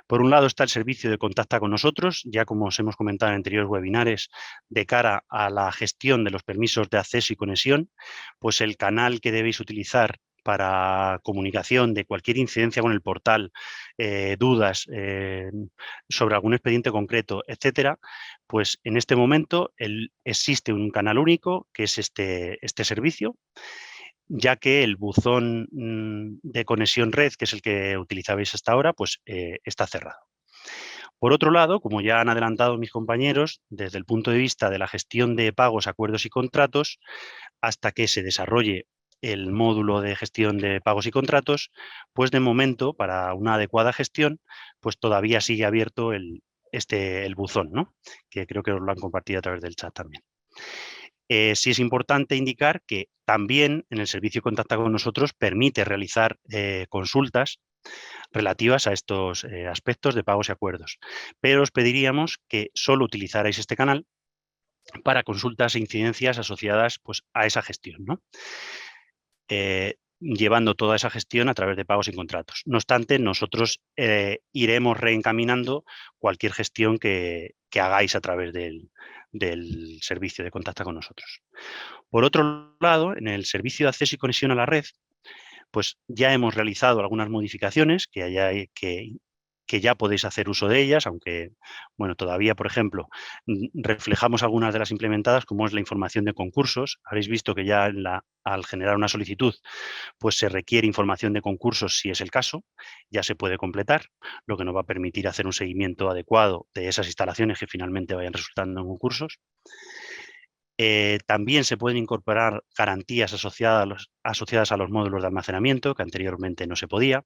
Por un lado está el servicio de Contacta con nosotros, ya como os hemos comentado en anteriores webinares, de cara a la gestión de los permisos de acceso y conexión, pues el canal que debéis utilizar para comunicación de cualquier incidencia con el portal, dudas sobre algún expediente concreto, etcétera, pues en este momento existe un canal único que es este servicio, ya que el buzón de conexión red, que es el que utilizabais hasta ahora, pues está cerrado. Por otro lado, como ya han adelantado mis compañeros, desde el punto de vista de la gestión de pagos, acuerdos y contratos, hasta que se desarrolle el módulo de gestión de pagos y contratos, pues de momento, para una adecuada gestión, pues todavía sigue abierto el buzón, ¿no?, que creo que os lo han compartido a través del chat también. Sí es importante indicar que también en el servicio Contacta con nosotros permite realizar consultas relativas a estos aspectos de pagos y acuerdos, pero os pediríamos que solo utilizarais este canal para consultas e incidencias asociadas pues, a esa gestión, ¿no?, llevando toda esa gestión a través de pagos y contratos. No obstante, nosotros iremos reencaminando cualquier gestión que hagáis a través del servicio de Contacta con nosotros. Por otro lado, en el servicio de acceso y conexión a la red, pues ya hemos realizado algunas modificaciones que ya podéis hacer uso de ellas, aunque, bueno, todavía, por ejemplo, reflejamos algunas de las implementadas, como es la información de concursos. Habéis visto que ya al generar una solicitud, pues se requiere información de concursos si es el caso, ya se puede completar, lo que nos va a permitir hacer un seguimiento adecuado de esas instalaciones que finalmente vayan resultando en concursos. También se pueden incorporar garantías asociadas a los módulos de almacenamiento, que anteriormente no se podía.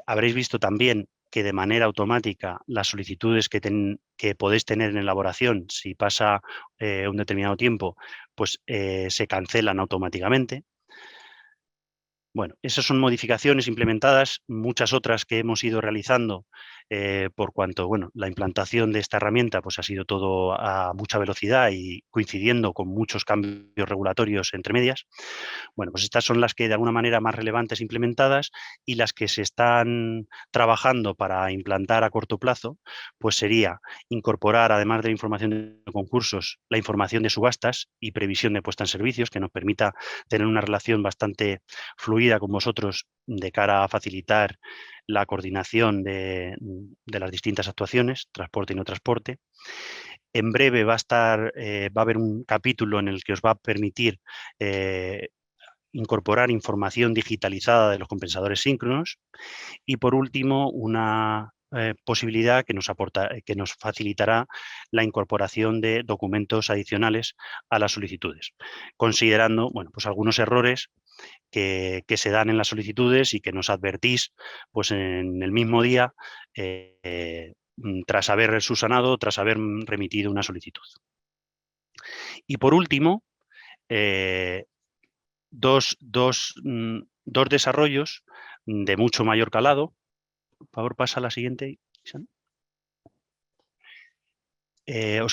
Habréis visto también que de manera automática las solicitudes que podéis tener en elaboración, si pasa un determinado tiempo, pues se cancelan automáticamente. Bueno, esas son modificaciones implementadas, muchas otras que hemos ido realizando por cuanto, bueno, la implantación de esta herramienta pues, ha sido todo a mucha velocidad y coincidiendo con muchos cambios regulatorios entre medias. Bueno, pues estas son las que de alguna manera más relevantes implementadas, y las que se están trabajando para implantar a corto plazo, pues sería incorporar, además de la información de concursos, la información de subastas y previsión de puesta en servicios, que nos permita tener una relación bastante fluida con vosotros de cara a facilitar la coordinación de las distintas actuaciones, transporte y no transporte. En breve va a haber un capítulo en el que os va a permitir incorporar información digitalizada de los compensadores síncronos, y por último una posibilidad que nos facilitará la incorporación de documentos adicionales a las solicitudes, considerando, bueno, pues algunos errores que se dan en las solicitudes y que nos advertís pues en el mismo día tras haber subsanado, tras haber remitido una solicitud. Y por último, dos desarrollos de mucho mayor calado. Por favor, pasa a la siguiente.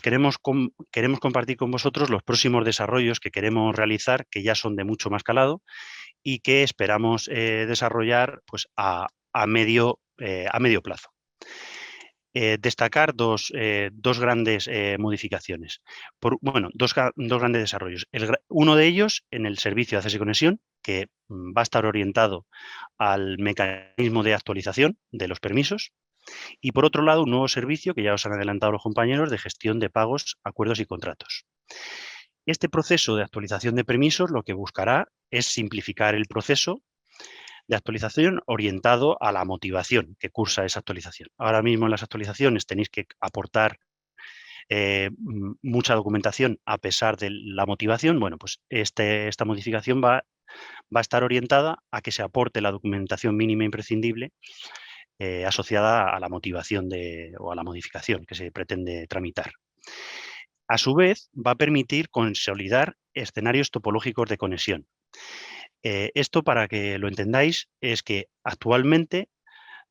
Queremos compartir con vosotros los próximos desarrollos que queremos realizar, que ya son de mucho más calado y que esperamos desarrollar pues, a medio plazo. Destacar dos grandes modificaciones. Dos grandes desarrollos. Uno de ellos en el servicio de acceso y conexión, que va a estar orientado al mecanismo de actualización de los permisos. Y por otro lado, un nuevo servicio que ya os han adelantado los compañeros de gestión de pagos, acuerdos y contratos. Este proceso de actualización de permisos lo que buscará es simplificar el proceso de actualización orientado a la motivación que cursa esa actualización. Ahora mismo en las actualizaciones tenéis que aportar mucha documentación a pesar de la motivación. Bueno, pues esta modificación va a estar orientada a que se aporte la documentación mínima imprescindible asociada a la motivación o a la modificación que se pretende tramitar. A su vez, va a permitir consolidar escenarios topológicos de conexión. Esto, para que lo entendáis, es que actualmente,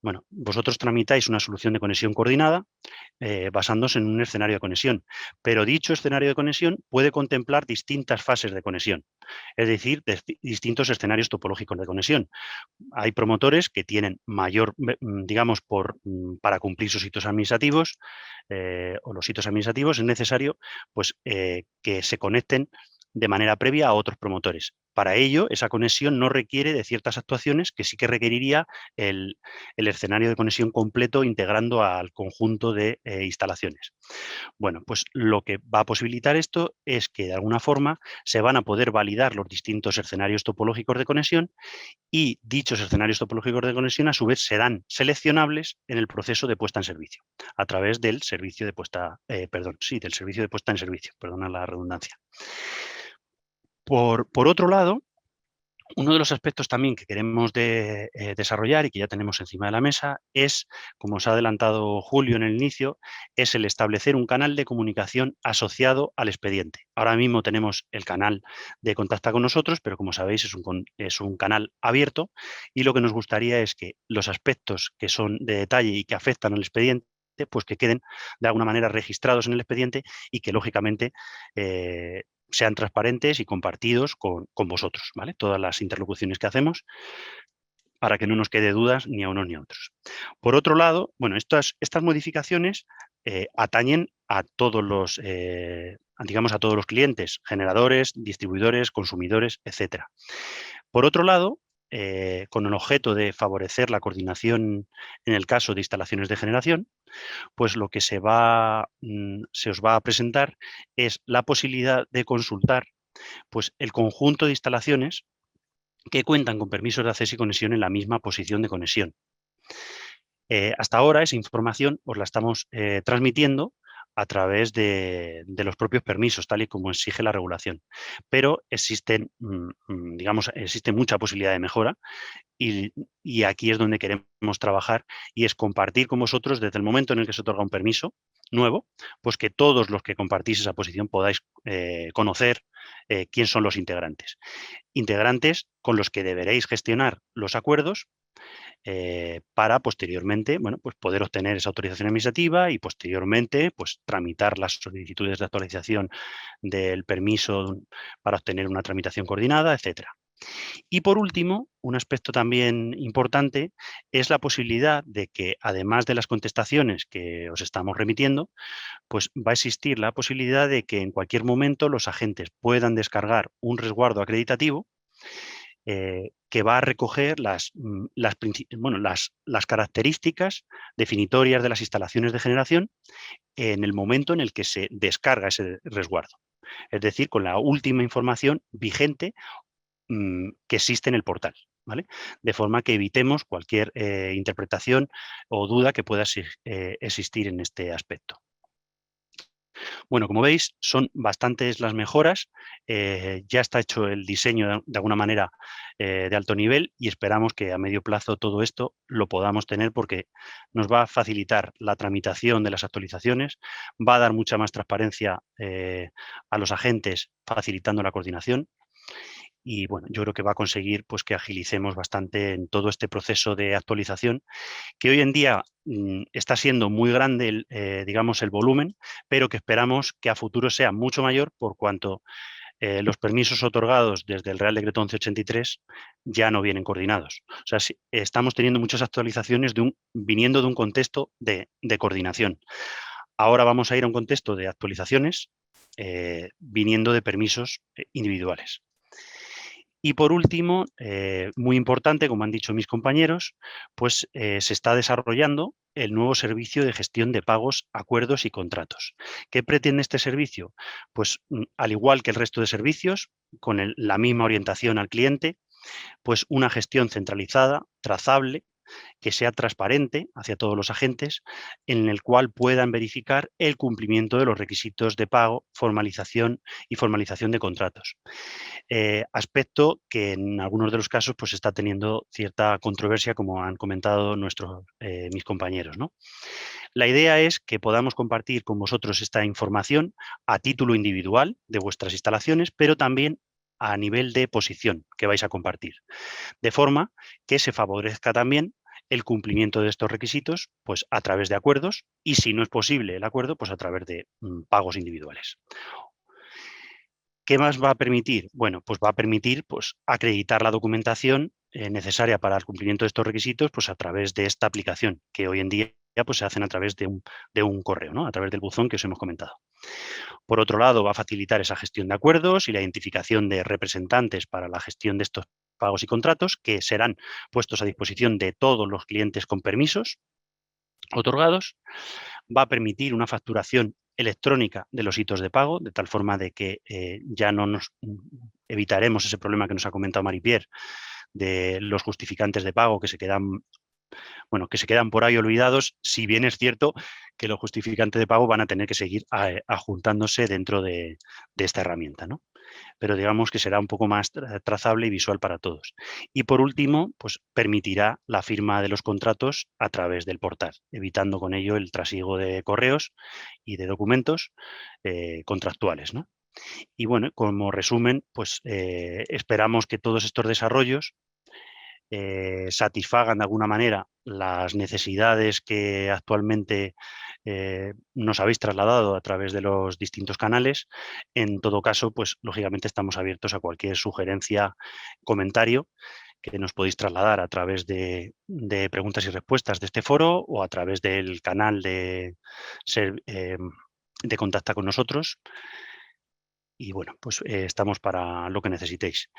bueno, vosotros tramitáis una solución de conexión coordinada basándose en un escenario de conexión, pero dicho escenario de conexión puede contemplar distintas fases de conexión, es decir, distintos escenarios topológicos de conexión. Hay promotores que tienen mayor, digamos, para cumplir sus hitos administrativos o los hitos administrativos es necesario pues, que se conecten de manera previa a otros promotores. Para ello, esa conexión no requiere de ciertas actuaciones que sí que requeriría el escenario de conexión completo integrando al conjunto de instalaciones. Bueno, pues lo que va a posibilitar esto es que de alguna forma se van a poder validar los distintos escenarios topológicos de conexión, y dichos escenarios topológicos de conexión a su vez serán seleccionables en el proceso de puesta en servicio a través del servicio de puesta, del servicio de puesta en servicio, perdona la redundancia. Por otro lado, uno de los aspectos también que queremos desarrollar y que ya tenemos encima de la mesa es, como os ha adelantado Julio en el inicio, es el establecer un canal de comunicación asociado al expediente. Ahora mismo tenemos el canal de Contacta con nosotros, pero como sabéis es un canal abierto, y lo que nos gustaría es que los aspectos que son de detalle y que afectan al expediente pues que queden de alguna manera registrados en el expediente y que lógicamente sean transparentes y compartidos con vosotros, ¿vale? Todas las interlocuciones que hacemos, para que no nos quede dudas ni a unos ni a otros. Por otro lado, bueno, estas modificaciones atañen a todos los, digamos, a todos los clientes, generadores, distribuidores, consumidores, etcétera. Por otro lado, con el objeto de favorecer la coordinación en el caso de instalaciones de generación, pues lo que se os va a presentar es la posibilidad de consultar pues, el conjunto de instalaciones que cuentan con permisos de acceso y conexión en la misma posición de conexión. Hasta ahora esa información os la estamos transmitiendo a través de los propios permisos, tal y como exige la regulación. Pero existe mucha posibilidad de mejora y aquí es donde queremos trabajar, y es compartir con vosotros desde el momento en el que se otorga un permiso nuevo, pues que todos los que compartís esa posición podáis conocer quién son los integrantes. Integrantes con los que deberéis gestionar los acuerdos para posteriormente, bueno, pues poder obtener esa autorización administrativa y posteriormente pues tramitar las solicitudes de actualización del permiso para obtener una tramitación coordinada, etcétera. Y por último, un aspecto también importante es la posibilidad de que, además de las contestaciones que os estamos remitiendo, pues va a existir la posibilidad de que en cualquier momento los agentes puedan descargar un resguardo acreditativo que va a recoger las características definitorias de las instalaciones de generación en el momento en el que se descarga ese resguardo. Es decir, con la última información vigente que existe en el portal, ¿vale? De forma que evitemos cualquier interpretación o duda que pueda existir en este aspecto. Bueno, como veis, son bastantes las mejoras. Ya está hecho el diseño de alguna manera de alto nivel y esperamos que a medio plazo todo esto lo podamos tener porque nos va a facilitar la tramitación de las actualizaciones, va a dar mucha más transparencia a los agentes facilitando la coordinación. Y bueno, yo creo que va a conseguir pues, que agilicemos bastante en todo este proceso de actualización, que hoy en día está siendo muy grande, digamos, el volumen, pero que esperamos que a futuro sea mucho mayor por cuanto los permisos otorgados desde el Real Decreto 1183 ya no vienen coordinados. O sea, estamos teniendo muchas actualizaciones viniendo de un contexto de coordinación. Ahora vamos a ir a un contexto de actualizaciones viniendo de permisos individuales. Y por último, muy importante, como han dicho mis compañeros, pues se está desarrollando el nuevo servicio de gestión de pagos, acuerdos y contratos. ¿Qué pretende este servicio? Pues al igual que el resto de servicios, con la misma orientación al cliente, pues una gestión centralizada, trazable, que sea transparente hacia todos los agentes, en el cual puedan verificar el cumplimiento de los requisitos de pago, formalización y formalización de contratos. Aspecto que en algunos de los casos pues está teniendo cierta controversia, como han comentado mis compañeros, ¿no? La idea es que podamos compartir con vosotros esta información a título individual de vuestras instalaciones, pero también a nivel de posición que vais a compartir, de forma que se favorezca también el cumplimiento de estos requisitos pues, a través de acuerdos y, si no es posible el acuerdo, pues a través de pagos individuales. ¿Qué más va a permitir? Bueno, pues va a permitir pues, acreditar la documentación necesaria para el cumplimiento de estos requisitos pues, a través de esta aplicación, que hoy en día pues, se hacen a través de un correo, ¿no? A través del buzón que os hemos comentado. Por otro lado, va a facilitar esa gestión de acuerdos y la identificación de representantes para la gestión de estos pagos y contratos, que serán puestos a disposición de todos los clientes con permisos otorgados. Va a permitir una facturación electrónica de los hitos de pago, de tal forma de que ya no nos evitaremos ese problema que nos ha comentado Marie-Pierre de los justificantes de pago que se quedan por ahí olvidados, si bien es cierto que los justificantes de pago van a tener que seguir adjuntándose dentro de esta herramienta, ¿no? Pero digamos que será un poco más trazable y visual para todos. Y por último, pues permitirá la firma de los contratos a través del portal, evitando con ello el trasiego de correos y de documentos contractuales, ¿no? Y bueno, como resumen, pues esperamos que todos estos desarrollos satisfagan de alguna manera las necesidades que actualmente nos habéis trasladado a través de los distintos canales. En todo caso, pues lógicamente estamos abiertos a cualquier sugerencia, comentario que nos podéis trasladar a través de preguntas y respuestas de este foro o a través del canal de contacta con nosotros. Y bueno, pues estamos para lo que necesitéis.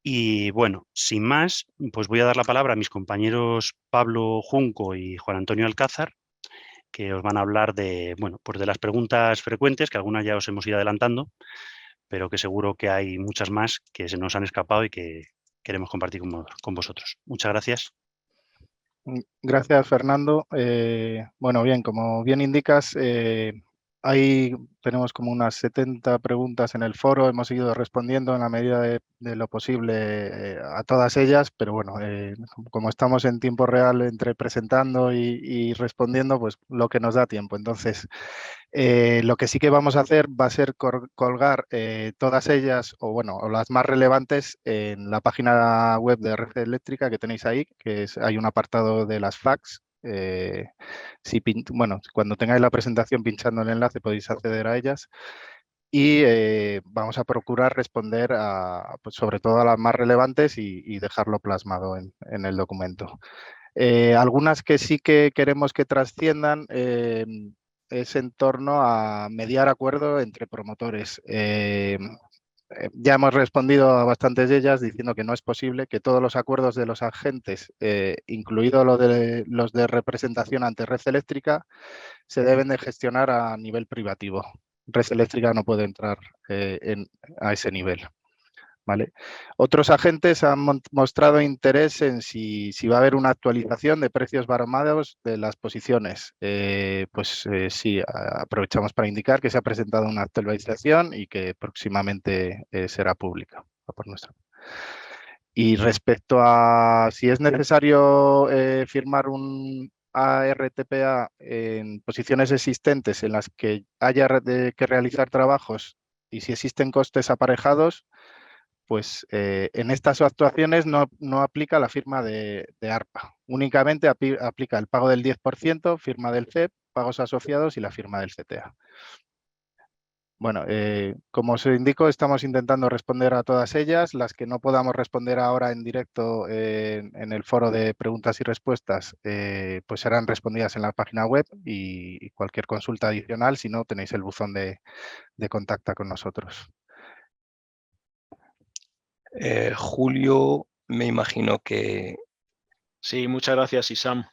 Y bueno, sin más, pues voy a dar la palabra a mis compañeros Pablo Junco y Juan Antonio Alcázar, que os van a hablar de, bueno, pues de las preguntas frecuentes, que algunas ya os hemos ido adelantando, pero que seguro que hay muchas más que se nos han escapado y que queremos compartir con vosotros. Muchas gracias. Gracias, Fernando. Bueno, bien, como bien indicas, ahí tenemos como unas 70 preguntas en el foro. Hemos ido respondiendo en la medida de lo posible a todas ellas, pero bueno, como estamos en tiempo real entre presentando y respondiendo, pues lo que nos da tiempo. Entonces, Lo que sí que vamos a hacer va a ser colgar todas ellas, o las más relevantes, en la página web de Red Eléctrica que tenéis ahí, hay un apartado de las FAQs. Cuando tengáis la presentación, pinchando el enlace podéis acceder a ellas. Y vamos a procurar responder pues sobre todo a las más relevantes y dejarlo plasmado en el documento. Algunas que sí que queremos que trasciendan es en torno a mediar acuerdo entre promotores. Ya hemos respondido a bastantes de ellas diciendo que no es posible que todos los acuerdos de los agentes, incluidos los de representación ante Red Eléctrica, se deben de gestionar a nivel privativo. Red Eléctrica no puede entrar a ese nivel. ¿Vale? Otros agentes han mostrado interés en si va a haber una actualización de precios barométricos de las posiciones. Sí, aprovechamos para indicar que se ha presentado una actualización y que próximamente será pública por nuestra. Y respecto a si es necesario firmar un ARTPA en posiciones existentes en las que haya que realizar trabajos y si existen costes aparejados, pues en estas actuaciones no aplica la firma de ARPA. Únicamente aplica el pago del 10%, firma del CEP, pagos asociados y la firma del CTA. Bueno, como os indico, estamos intentando responder a todas ellas. Las que no podamos responder ahora en directo en el foro de preguntas y respuestas, pues serán respondidas en la página web y cualquier consulta adicional, si no, tenéis el buzón de contacto con nosotros. Julio, me imagino que... Sí, muchas gracias, Isam.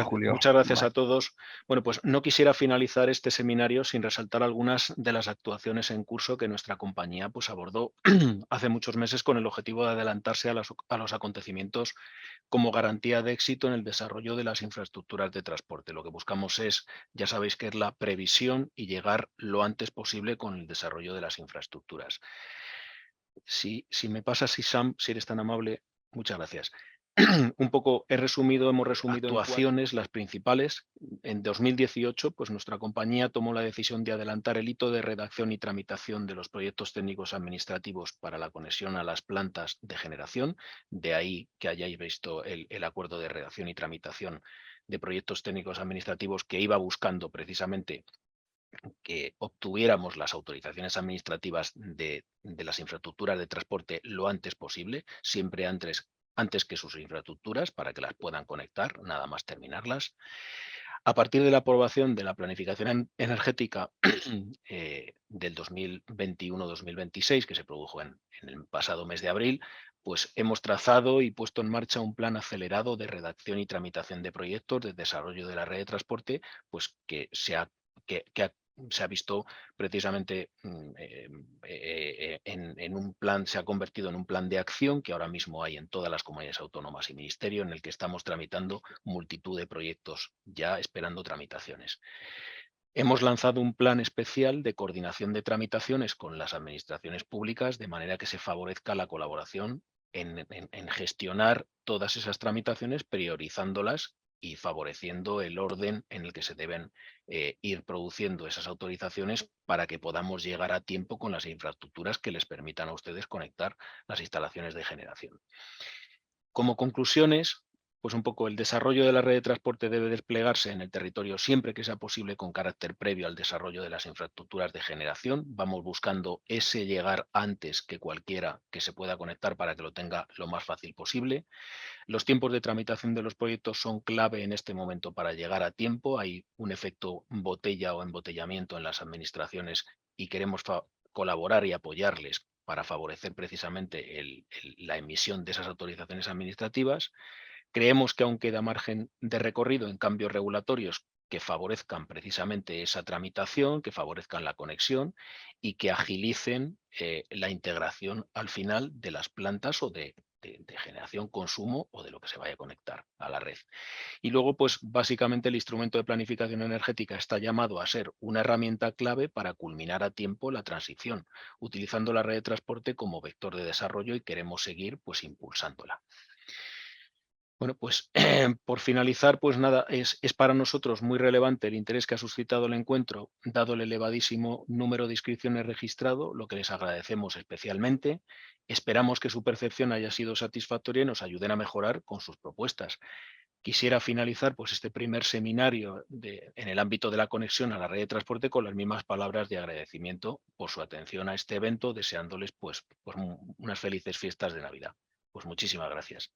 Julio. Muchas gracias a todos. Bueno, pues no quisiera finalizar este seminario sin resaltar algunas de las actuaciones en curso que nuestra compañía pues, abordó hace muchos meses con el objetivo de adelantarse a los acontecimientos como garantía de éxito en el desarrollo de las infraestructuras de transporte. Lo que buscamos es, ya sabéis que es la previsión y llegar lo antes posible con el desarrollo de las infraestructuras. Si me pasas, Isam, si eres tan amable, muchas gracias. Un poco hemos resumido actuaciones, las principales. En 2018, pues nuestra compañía tomó la decisión de adelantar el hito de redacción y tramitación de los proyectos técnicos administrativos para la conexión a las plantas de generación. De ahí que hayáis visto el acuerdo de redacción y tramitación de proyectos técnicos administrativos que iba buscando precisamente que obtuviéramos las autorizaciones administrativas de las infraestructuras de transporte lo antes posible, siempre antes que sus infraestructuras, para que las puedan conectar, nada más terminarlas. A partir de la aprobación de la planificación energética del 2021-2026, que se produjo en el pasado mes de abril, pues hemos trazado y puesto en marcha un plan acelerado de redacción y tramitación de proyectos de desarrollo de la red de transporte, pues que se ha visto precisamente en un plan, se ha convertido en un plan de acción que ahora mismo hay en todas las comunidades autónomas y ministerio, en el que estamos tramitando multitud de proyectos ya esperando tramitaciones. Hemos lanzado un plan especial de coordinación de tramitaciones con las administraciones públicas de manera que se favorezca la colaboración en gestionar todas esas tramitaciones, priorizándolas y favoreciendo el orden en el que se deben ir produciendo esas autorizaciones para que podamos llegar a tiempo con las infraestructuras que les permitan a ustedes conectar las instalaciones de generación. Como conclusiones, pues un poco el desarrollo de la red de transporte debe desplegarse en el territorio siempre que sea posible con carácter previo al desarrollo de las infraestructuras de generación. Vamos buscando ese llegar antes que cualquiera que se pueda conectar para que lo tenga lo más fácil posible. Los tiempos de tramitación de los proyectos son clave en este momento para llegar a tiempo. Hay un efecto botella o embotellamiento en las administraciones y queremos colaborar y apoyarles para favorecer precisamente la emisión de esas autorizaciones administrativas. Creemos que aún queda margen de recorrido en cambios regulatorios que favorezcan precisamente esa tramitación, que favorezcan la conexión y que agilicen la integración al final de las plantas o de generación, consumo o de lo que se vaya a conectar a la red. Y luego, pues básicamente el instrumento de planificación energética está llamado a ser una herramienta clave para culminar a tiempo la transición, utilizando la red de transporte como vector de desarrollo y queremos seguir pues impulsándola. Bueno, pues por finalizar, pues nada, es para nosotros muy relevante el interés que ha suscitado el encuentro, dado el elevadísimo número de inscripciones registrado, lo que les agradecemos especialmente. Esperamos que su percepción haya sido satisfactoria y nos ayuden a mejorar con sus propuestas. Quisiera finalizar pues, este primer seminario en el ámbito de la conexión a la red de transporte con las mismas palabras de agradecimiento por su atención a este evento, deseándoles pues unas felices fiestas de Navidad. Pues muchísimas gracias.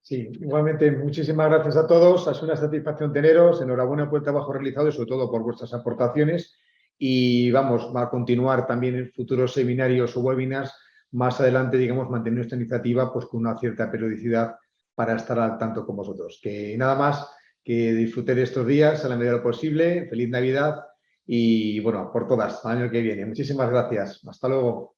Sí, igualmente, muchísimas gracias a todos. Ha sido una satisfacción teneros. Enhorabuena por el trabajo realizado y sobre todo por vuestras aportaciones. Y vamos, va a continuar también en futuros seminarios o webinars más adelante, digamos, manteniendo esta iniciativa pues con una cierta periodicidad para estar al tanto con vosotros. Que nada más, que disfrutéis de estos días a la medida de lo posible. Feliz Navidad y, bueno, por todas, al año que viene. Muchísimas gracias. Hasta luego.